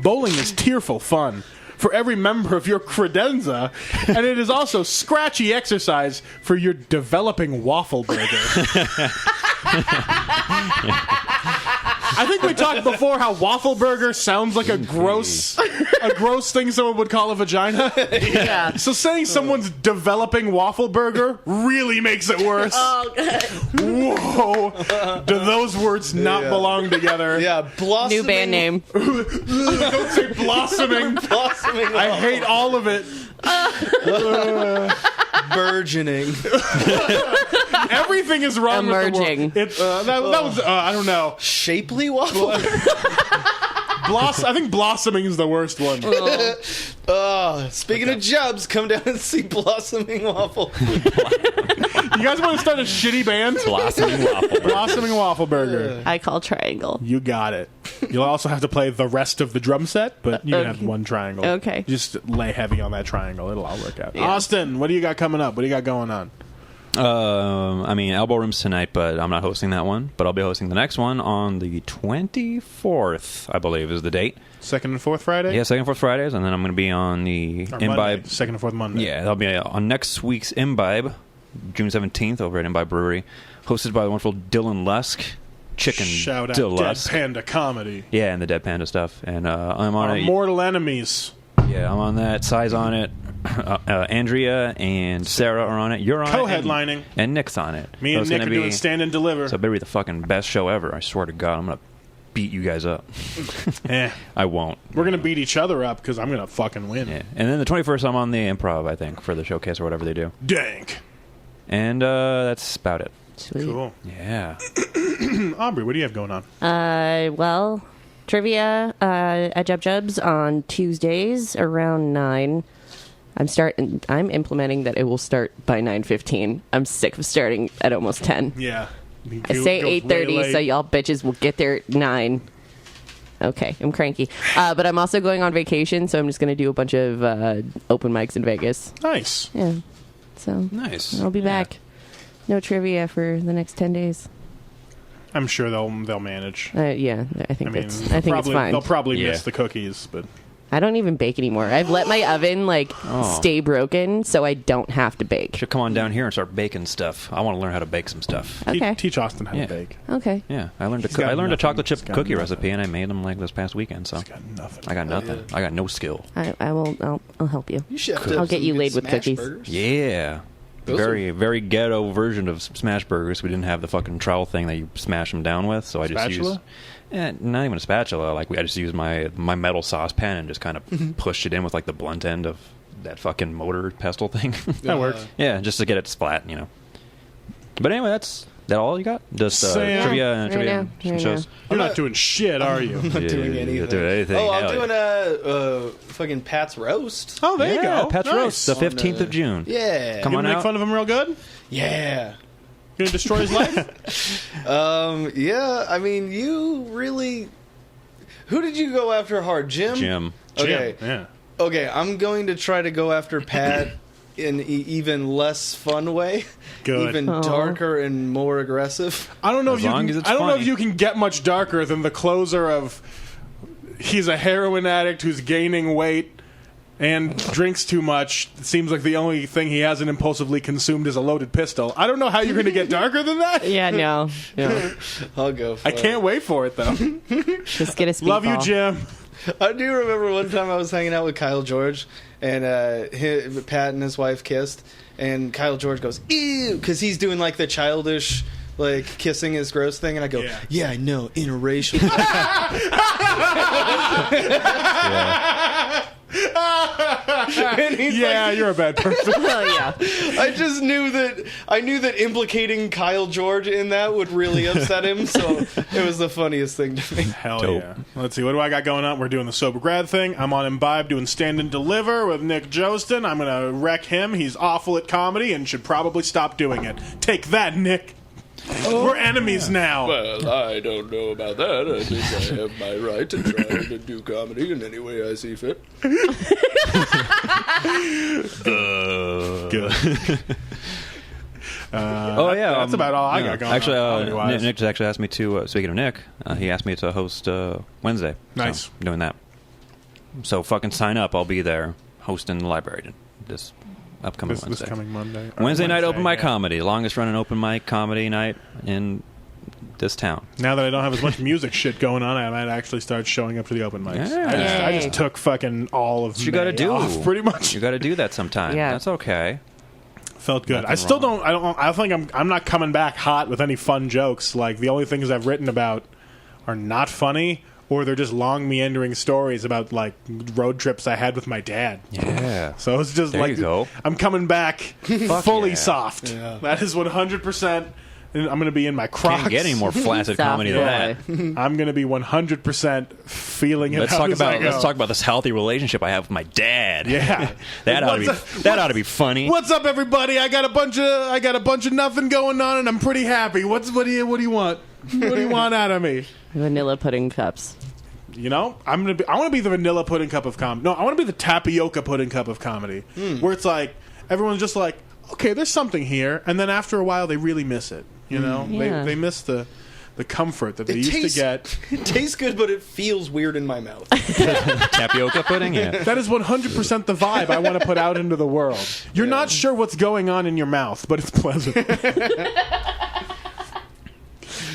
Bowling is tearful fun for every member of your credenza, and it is also scratchy exercise for your developing waffle burger. I think we talked before how waffle burger sounds like a gross thing someone would call a vagina. Yeah. So saying someone's developing waffle burger really makes it worse. Oh, God. Whoa. Do those words not belong together? Yeah, blossoming. New band name. Don't say blossoming. Blossoming. I hate all of it. Burgeoning. Everything is wrong Emerging. with the world. It's, that was, I don't know. Shapely waffle. I think blossoming is the worst one. Speaking of jobs, come down and see Blossoming Waffle. You guys want to start a shitty band? Blossoming waffle burger. Blossoming Waffle Burger. I call triangle. You got it. You'll also have to play the rest of the drum set, but you can have one triangle. Okay. Just lay heavy on that triangle. It'll all work out. Austin, what do you got coming up? What do you got going on? I mean, Elbow Room's tonight, but I'm not hosting that one. But I'll be hosting the next one on the 24th, I believe, is the date. Second and fourth Friday? Yeah, second and fourth Fridays, and then I'm going to be on the Or Imbibe. Monday. Second and fourth Monday. Yeah, that'll be on next week's Imbibe, June 17th, over at Imbibe Brewery, hosted by the wonderful Dylan Lusk. Chicken Shout out Deluxe. Dead Panda Comedy. Yeah, and the Dead Panda stuff. And I'm on Our it. mortal enemies. Yeah, I'm on that. Si's on it. Andrea and Sarah are on it. You're on Co-headlining. it. And Nick's on it. Me So and it's Nick gonna are be, doing Stand and Deliver. So it better be the fucking best show ever. I swear to God, I'm going to beat you guys up. I won't. We're going to beat each other up because I'm going to fucking win. Yeah. And then the 21st, I'm on the Improv, I think, for the showcase or whatever they do. Dank. And that's about it. Sweet. Cool. Yeah. Aubrey, what do you have going on? Well, trivia at Jub Jubs on Tuesdays around 9. I'm implementing that it will start by 9:15. I'm sick of starting at almost 10. Yeah. I say 8:30, so y'all bitches will get there at 9. Okay, I'm cranky. But I'm also going on vacation, so I'm just going to do a bunch of open mics in Vegas. Nice. Yeah. So Nice. I'll be Yeah. back. No trivia for the next 10 days. I'm sure they'll manage. Yeah, I think I it's mean, it's fine. They'll probably Yeah. miss the cookies, but I don't even bake anymore. I've let my oven stay broken so I don't have to bake. Should come on down here and start baking stuff. I want to learn how to bake some stuff. Okay. teach Austin how Yeah. to bake. Okay. Yeah, I learned He's got I learned a nothing. chocolate chip He's got cookie nothing. recipe, and I made them like this past weekend. So He's got nothing. I got nothing. yeah. I got no skill. I'll help you. You should I'll get you laid with cookies. Yeah. Those Very, very ghetto version of smash burgers. We didn't have the fucking trowel thing that you smash them down with, so I just Spatula? used, not even a spatula. Like I just used my metal saucepan and just kind of pushed it in with like the blunt end of that fucking motor pestle thing. That works. Yeah, just to get it splat, you know. But anyway, that's That all you got? Just Sam. trivia and shows. You're not doing shit, are you? I'm not doing anything. Doing anything. Oh, I'm doing a fucking Pat's Roast. Oh, there you go. Pat's Nice. Roast, the 15th of June. Yeah. Come You on gonna make out. fun of him real good? Yeah. You gonna destroy his life? Yeah, I mean, you really... Who did you go after hard? Jim? Okay. Jim, yeah. Okay, I'm going to try to go after Pat in an even less fun way. Good. Even darker and more aggressive. I don't know As if you long can. as it's I don't know if funny. you can get much darker than the closer of. He's a heroin addict who's gaining weight and drinks too much. It seems like the only thing he hasn't impulsively consumed is a loaded pistol. I don't know how you're going to get darker than that. Yeah, no. I'll go for I can't wait for it though. Just get a speedball. Love you, Jim. I do remember one time I was hanging out with Kyle George, and Pat and his wife kissed, and Kyle George goes, ew, because he's doing like the childish, like kissing is gross thing, and I go, yeah I know, interracial. And he's Yeah, like, you're a bad person. Oh, yeah. I just knew that implicating Kyle George in that would really upset him, so it was the funniest thing to me. Hell Dope. yeah. Let's see, what do I got going on? We're doing the Sober Grad thing. I'm on Imbibe doing Stand and Deliver with Nick Jostin. I'm going to wreck him. He's awful at comedy and should probably stop doing it. Take that, Nick. We're enemies now. Well, I don't know about that. I think I have my right to try to do comedy in any way I see fit. Good. Oh yeah, that's about all I got going actually, on. Comedy-wise. Nick just actually asked me to. Speaking of Nick, he asked me to host Wednesday. Nice. So, doing that. So fucking sign up. I'll be there hosting the library this upcoming This Wednesday. coming Monday. Wednesday night open mic yeah. comedy, longest running open mic comedy night in this town. Now that I don't have as much music shit going on, I might actually start showing up to the open mics. Yeah. I Yay. just took fucking all of What you May got to do? off, pretty much. You got to do that sometime. Yeah. That's okay. Felt good. Nothing I still wrong. don't. I think I'm not coming back hot with any fun jokes. Like the only things I've written about are not funny, or they're just long meandering stories about like road trips I had with my dad. Yeah. So it's just There like you go. I'm coming back fully yeah. soft. Yeah. That is 100%. And I'm going to be in my Crocs. Can't get any more flaccid Soft comedy than that. boy. I'm going to be 100% feeling it. Let's out talk as I about go. let's talk about this healthy relationship I have with my dad. Yeah. that ought to What's be ought to be funny. What's up, everybody? I got a bunch of nothing going on, and I'm pretty happy. What do you want? What do you want out of me? Vanilla pudding cups. You know, I want to be the vanilla pudding cup of comedy. No, I want to be the tapioca pudding cup of comedy, where it's like everyone's just like, okay, there's something here, and then after a while they really miss it. You know, Yeah. they miss the comfort that they used to get. It tastes good, but it feels weird in my mouth. Tapioca pudding? Yeah. That is 100% the vibe I want to put out into the world. You're not sure what's going on in your mouth, but it's pleasant.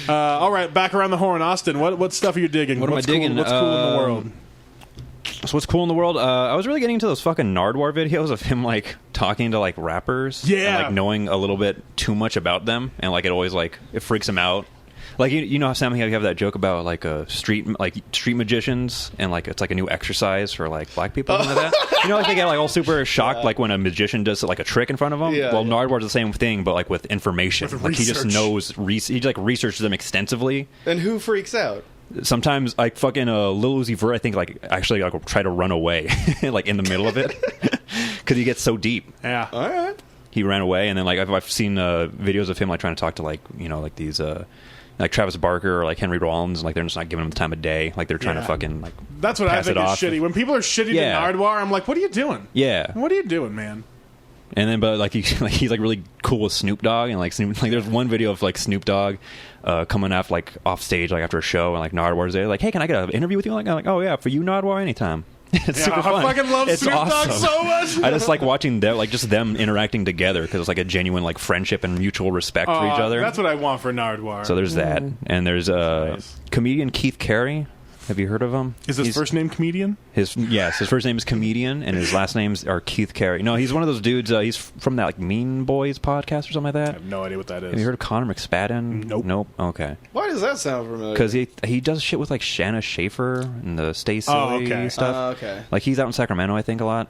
All right, back around the horn, Austin. What stuff are you digging? What am I What's digging? Cool, what's cool in the world? So what's cool in the world? I was really getting into those fucking Nardwuar videos of him like talking to like rappers, Yeah. and, like knowing a little bit too much about them, and like it always like it freaks him out. Like you know how Sam, you have that joke about like street magicians, and like it's like a new exercise for like black people and like that. You know, like they get like all super shocked like when a magician does like a trick in front of them. Yeah, well, yeah. Nardwuar's the same thing, but like with information. With like he just research. knows. He like researches them extensively. And who freaks out? Sometimes like fucking Lil Uzi Vert, I think like actually like will try to run away like in the middle of it because he gets so deep. Yeah. All right. He ran away, and then like I've seen videos of him like trying to talk to like like these like Travis Barker or like Henry Rollins, and like they're just not giving him the time of day. Like they're trying to Yeah. fucking like That's what I pass think it is off. shitty. When people are shitty Yeah. to Nardwuar, I'm like, what are you doing? yeah. What are you doing, man? And then, but like he's like really cool with Snoop Dogg, and like Snoop, like there's one video of like Snoop Dogg coming off like off stage like after a show, and like Nardwuar's there, like, hey, can I get an interview with you? I'm like, oh yeah, for you, Nardwuar, anytime. It's super fun. I fucking love It's Snoop Dogg awesome. so much. I just like watching them, like just them interacting together because it's like a genuine like friendship and mutual respect for each other. That's what I want for Nardwuar. So there's that, and there's Nice. comedian Keith Carey. Have you heard of him? Is his He's- first name comedian? His first name is Comedian, and his last names are Keith Carey. No, he's one of those dudes. He's from that like Mean Boys podcast or something like I that. have no idea what that is. Have you heard of Connor McSpadden? Nope. Okay. Why does that sound familiar? Because he does shit with like Shanna Schaefer and the Stay Oh, Silly okay. stuff. Okay. Like he's out in Sacramento, I think, a lot.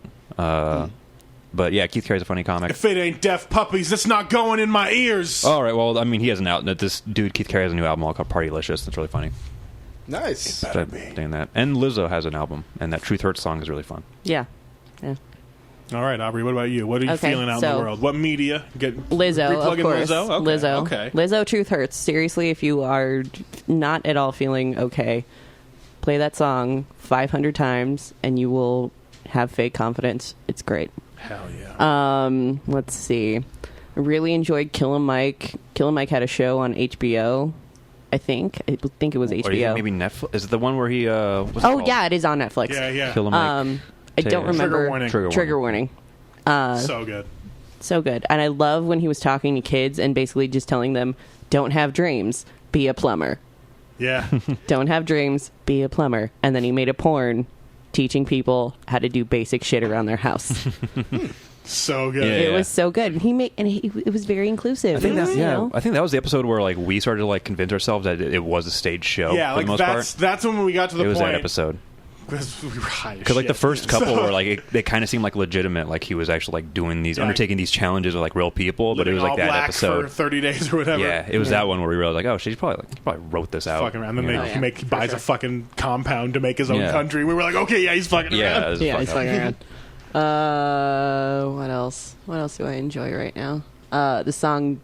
But yeah, Keith Carey's a funny comic. If it ain't deaf puppies, it's not going in my ears. All right, well, I mean, he has this dude, Keith Carey, has a new album called Partylicious. That's really funny. Nice. So doing that. And Lizzo has an album, and that Truth Hurts song is really fun. Yeah. All right, Aubrey, what about you? What are you feeling out in the world? What media? Lizzo, of course. Lizzo? Okay. Lizzo. Okay. Lizzo, Truth Hurts. Seriously, if you are not at all feeling okay, play that song 500 times, and you will have fake confidence. It's great. Hell yeah. Let's see. I really enjoyed Killin' Mike. Killin' Mike had a show on HBO. I think it was HBO. Or do you think maybe Netflix? Is it the one where he? What's it Oh called? yeah, it is on Netflix. Yeah. Killin' Mike. I don't remember. Trigger warning. Trigger warning. So good. So good. And I love when he was talking to kids and basically just telling them, don't have dreams, be a plumber. Yeah. Don't have dreams, be a plumber. And then he made a porn teaching people how to do basic shit around their house. So good. It was so good. And it was very inclusive. I think It was, you know? I think that was the episode where like we started to like convince ourselves that it was a stage show. Yeah, for like the most part. that's when we got to the It was point. that episode. Because we were high as Because like the shit. first couple were like they kind of seemed like legitimate, like he was actually like doing these, undertaking these challenges with like real people. But it was Living like all that black episode for 30 days or whatever. Yeah, it was that one where we realized like, oh, she probably wrote this out. Fucking around. And then you know? he buys a fucking compound to make his own Yeah. country. We were like, okay, yeah, he's fucking Yeah, around. this is Yeah, fucked he's up. fucking around. What else? What else do I enjoy right now? The song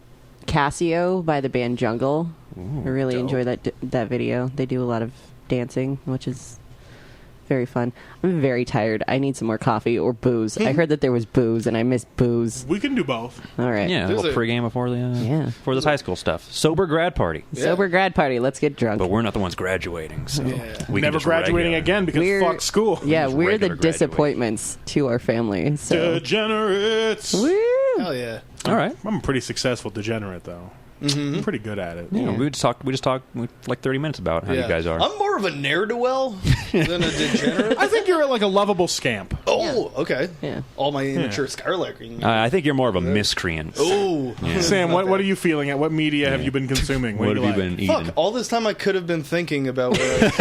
Casio by the band Jungle. I really dope. enjoy that video. They do a lot of dancing, which is very fun. I'm very tired. I need some more coffee or booze. I heard that there was booze, and I miss booze. We can do both. All right. Yeah, a There's little a- pregame before the for this high school stuff. Sober grad party. Sober grad party. Let's get drunk. But we're not the ones graduating, so we can Never just graduating regular. again because We're- fuck school. Yeah, just we're the regular graduate. disappointments to our family. So. Degenerates. Woo! Hell yeah. All right. I'm a pretty successful degenerate, though. I'm pretty good at it. Yeah, we just talked like 30 minutes about how you guys are. I'm more of a ne'er-do-well than a degenerate. I think you're like a lovable scamp. Oh, okay. Yeah. All my immature skylarking. I think you're more of a miscreant. Oh. Yeah. Sam, what are you feeling at? What media have you been consuming? What do have you you like? been Fuck, eating? all this time I could have been thinking about what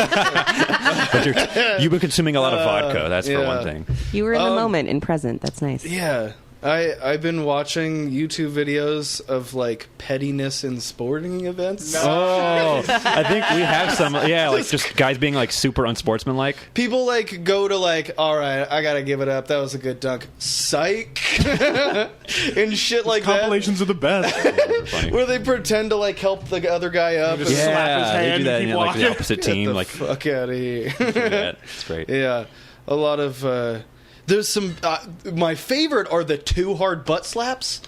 But you've been consuming a lot of vodka. That's for yeah. one thing. You were in the moment and present. That's nice. Yeah. I've been watching YouTube videos of like pettiness in sporting events. Oh, I think we have some. Yeah, like just guys being like super unsportsmanlike. People like go to like, all right, I gotta give it up. That was a good dunk. Psych, and shit like that. Compilations are the best. Funny. Where they pretend to like help the other guy up. Just and slap his Yeah, they hand do that and in keep like the walking. opposite Get team. the Like fuck out of here. that. It's great. Yeah, a lot of. There's some. My favorite are the too hard butt slaps,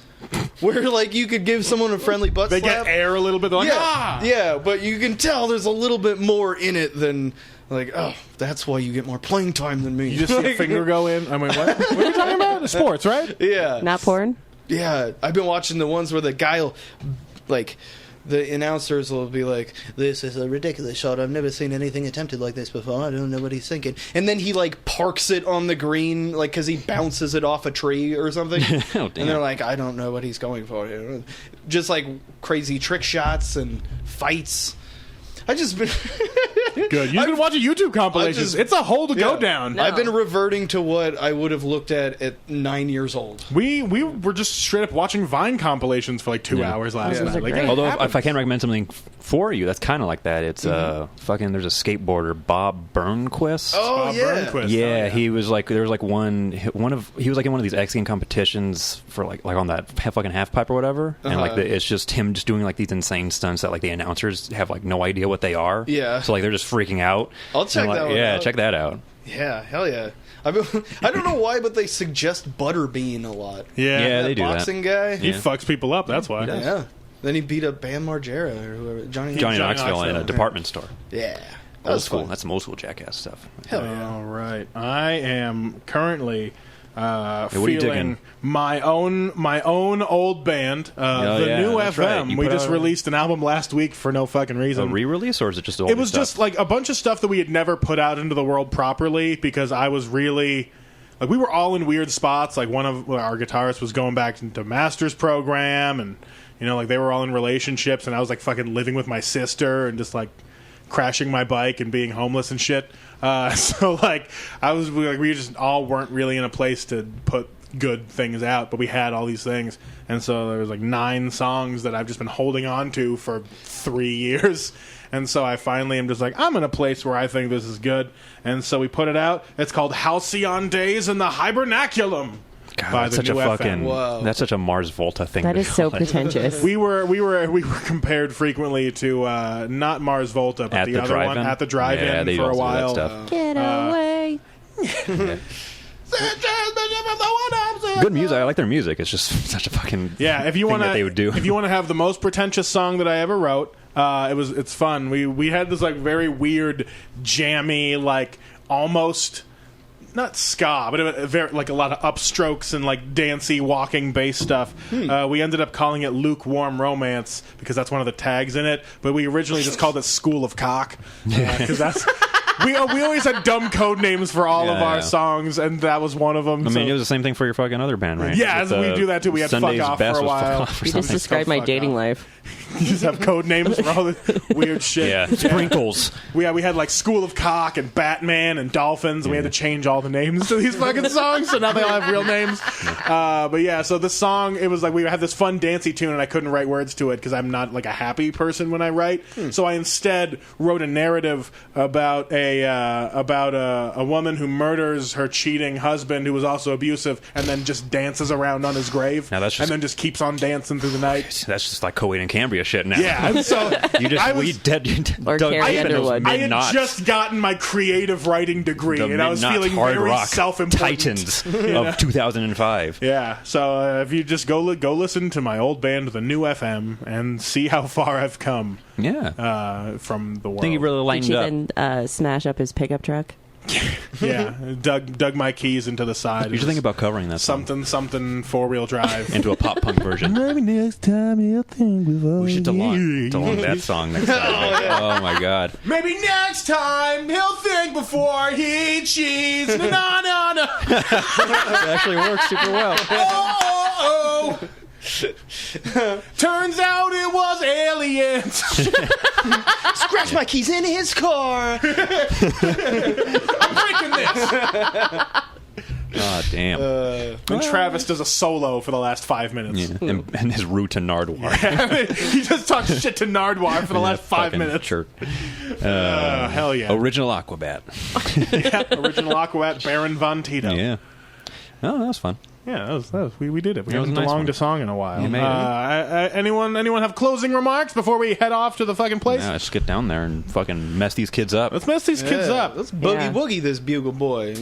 where like you could give someone a friendly butt They slap. get air a little bit. They're like, Yeah, yeah, but you can tell there's a little bit more in it than like. Oh, that's why you get more playing time than me. You just see a finger go in. I mean, what? What are we talking about? Sports, right? Yeah, Not porn? yeah. I've been watching the ones where the guy will, like, the announcers will be like, "This is a ridiculous shot. I've never seen anything attempted like this before. I don't know what he's thinking." And then he like parks it on the green, like because he bounces it off a tree or something. Oh, And damn. they're like, "I don't know what he's going for here." Just like crazy trick shots and fights. I just been Good. You've been watching YouTube compilations. just- It's a hole to go Yeah. down. No. I've been reverting to what I would have looked at 9 years old. We were just straight up watching Vine compilations for like 2 hours last Yeah. night. Those are Like, great. it Although happens. if I can recommend something for you, that's kind of like that. It's fucking. There's a skateboarder, Bob Burnquist. Oh Bob yeah, Burnquist. Yeah, Oh, he was like there was like he was like in one of these X Game competitions for like on that fucking half pipe or whatever, and like it's just him just doing like these insane stunts that like the announcers have like no idea what they are. Yeah. so like they're just freaking out. I'll check And, like, that one Yeah, out. check that out. yeah, hell yeah. I don't know why, but they suggest Butterbean a lot. Yeah. Yeah, they That do that. boxing guy. He fucks people up. That's why. Yeah. Then he beat up Bam Margera or whoever. Johnny Johnny Johnny Knoxville in a Knoxville, department store. Yeah. That Old was school. fun. That's some old school jackass stuff. Hell yeah. All right. I am currently what are you feeling digging? my own old band, Oh, the yeah, new that's FM. right. You We put just out- released an album last week for no fucking A reason. re-release or is it just old It was stuff? just like a bunch of stuff that we had never put out into the world properly because I was really like we were all in weird spots. Like one of our guitarists was going back into master's program, and you know, like they were all in relationships, and I was like fucking living with my sister and just like crashing my bike and being homeless and shit. So like we just all weren't really in a place to put good things out, but we had all these things, and so there was like 9 songs that I've just been holding on to for 3 years. And so I finally am just like, I'm in a place where I think this is good. And so we put it out. It's called Halcyon Days in the Hibernaculum. God, by that's the such a New fucking. FM. Whoa. That's such a Mars Volta thing. That to is so call it. pretentious. We were compared frequently to not Mars Volta, but At the the other one drive-in? at the drive-in Yeah, they for a also do that while. stuff. Get away. Good music. I like their music. It's just such a fucking. Yeah, if you thing want that they would do. if you want to have the most pretentious song that I ever wrote, it's fun. We had this like very weird, jammy, like almost not ska, but it very like a lot of upstrokes and like dancey walking bass stuff. We ended up calling it Lukewarm Romance because that's one of the tags in it. But we originally just called it School of Cock because that's. We always had dumb code names for all of our songs, and that was one of them. I mean, it was the same thing for your fucking other band, right? Yeah, With, we do that too. We had Sunday's Fuck Off Best for a was Fuck while. Off or You just something. described my Fuck dating off. life. You just have code names for all the weird shit. Yeah, Sprinkles. We had like School of Cock and Batman and Dolphins, and we had to change all the names to these fucking songs, so now they all have real names. But yeah, so the song, it was like we had this fun dancey tune, and I couldn't write words to it because I'm not like a happy person when I write. So I instead wrote a narrative about a woman who murders her cheating husband, who was also abusive, and then just dances around on his grave, Now that's just- and then just keeps on dancing through the night. That's just like Coed and Cambria shit now. Yeah, and so You just I we was- dead. Or dug Carrie deep in those Underwood. I had mid-knots. just gotten my creative writing degree, The and I was mid-knots feeling hard very rock self-important. Titans of 2005. Yeah, so if you just go listen to my old band, the New FM, and see how far I've come Yeah, from the world. I think you really Did lightened you up. then smash up his pickup truck? Yeah, dug my keys into the side. You should think about covering that song something 4-wheel drive. into a pop punk version. Maybe next time he'll think before We should DeLong that song next time. Oh my god. Maybe next time he'll think before he cheats. No, no, no. It actually works super well. Oh, oh. Turns out it was aliens. Scratch my keys in his car. I'm breaking this. Oh damn. And Travis does a solo for the last 5 minutes. Yeah. And his route to Nardwar. He just talks shit to Nardwar for the last 5 Fucking minutes. Jerk. Hell yeah. Original Aquabat. Yeah, original Aquabat, Baron Von Tito. Yeah. Oh, that was fun. Yeah, that was we did it. We That was haven't a nice belonged one. a song in a while. You made it. Anyone have closing remarks before we head off to the fucking place? Yeah, let's get down there and fucking mess these kids up. Let's mess these kids up. Let's boogie Yeah. woogie this bugle boy.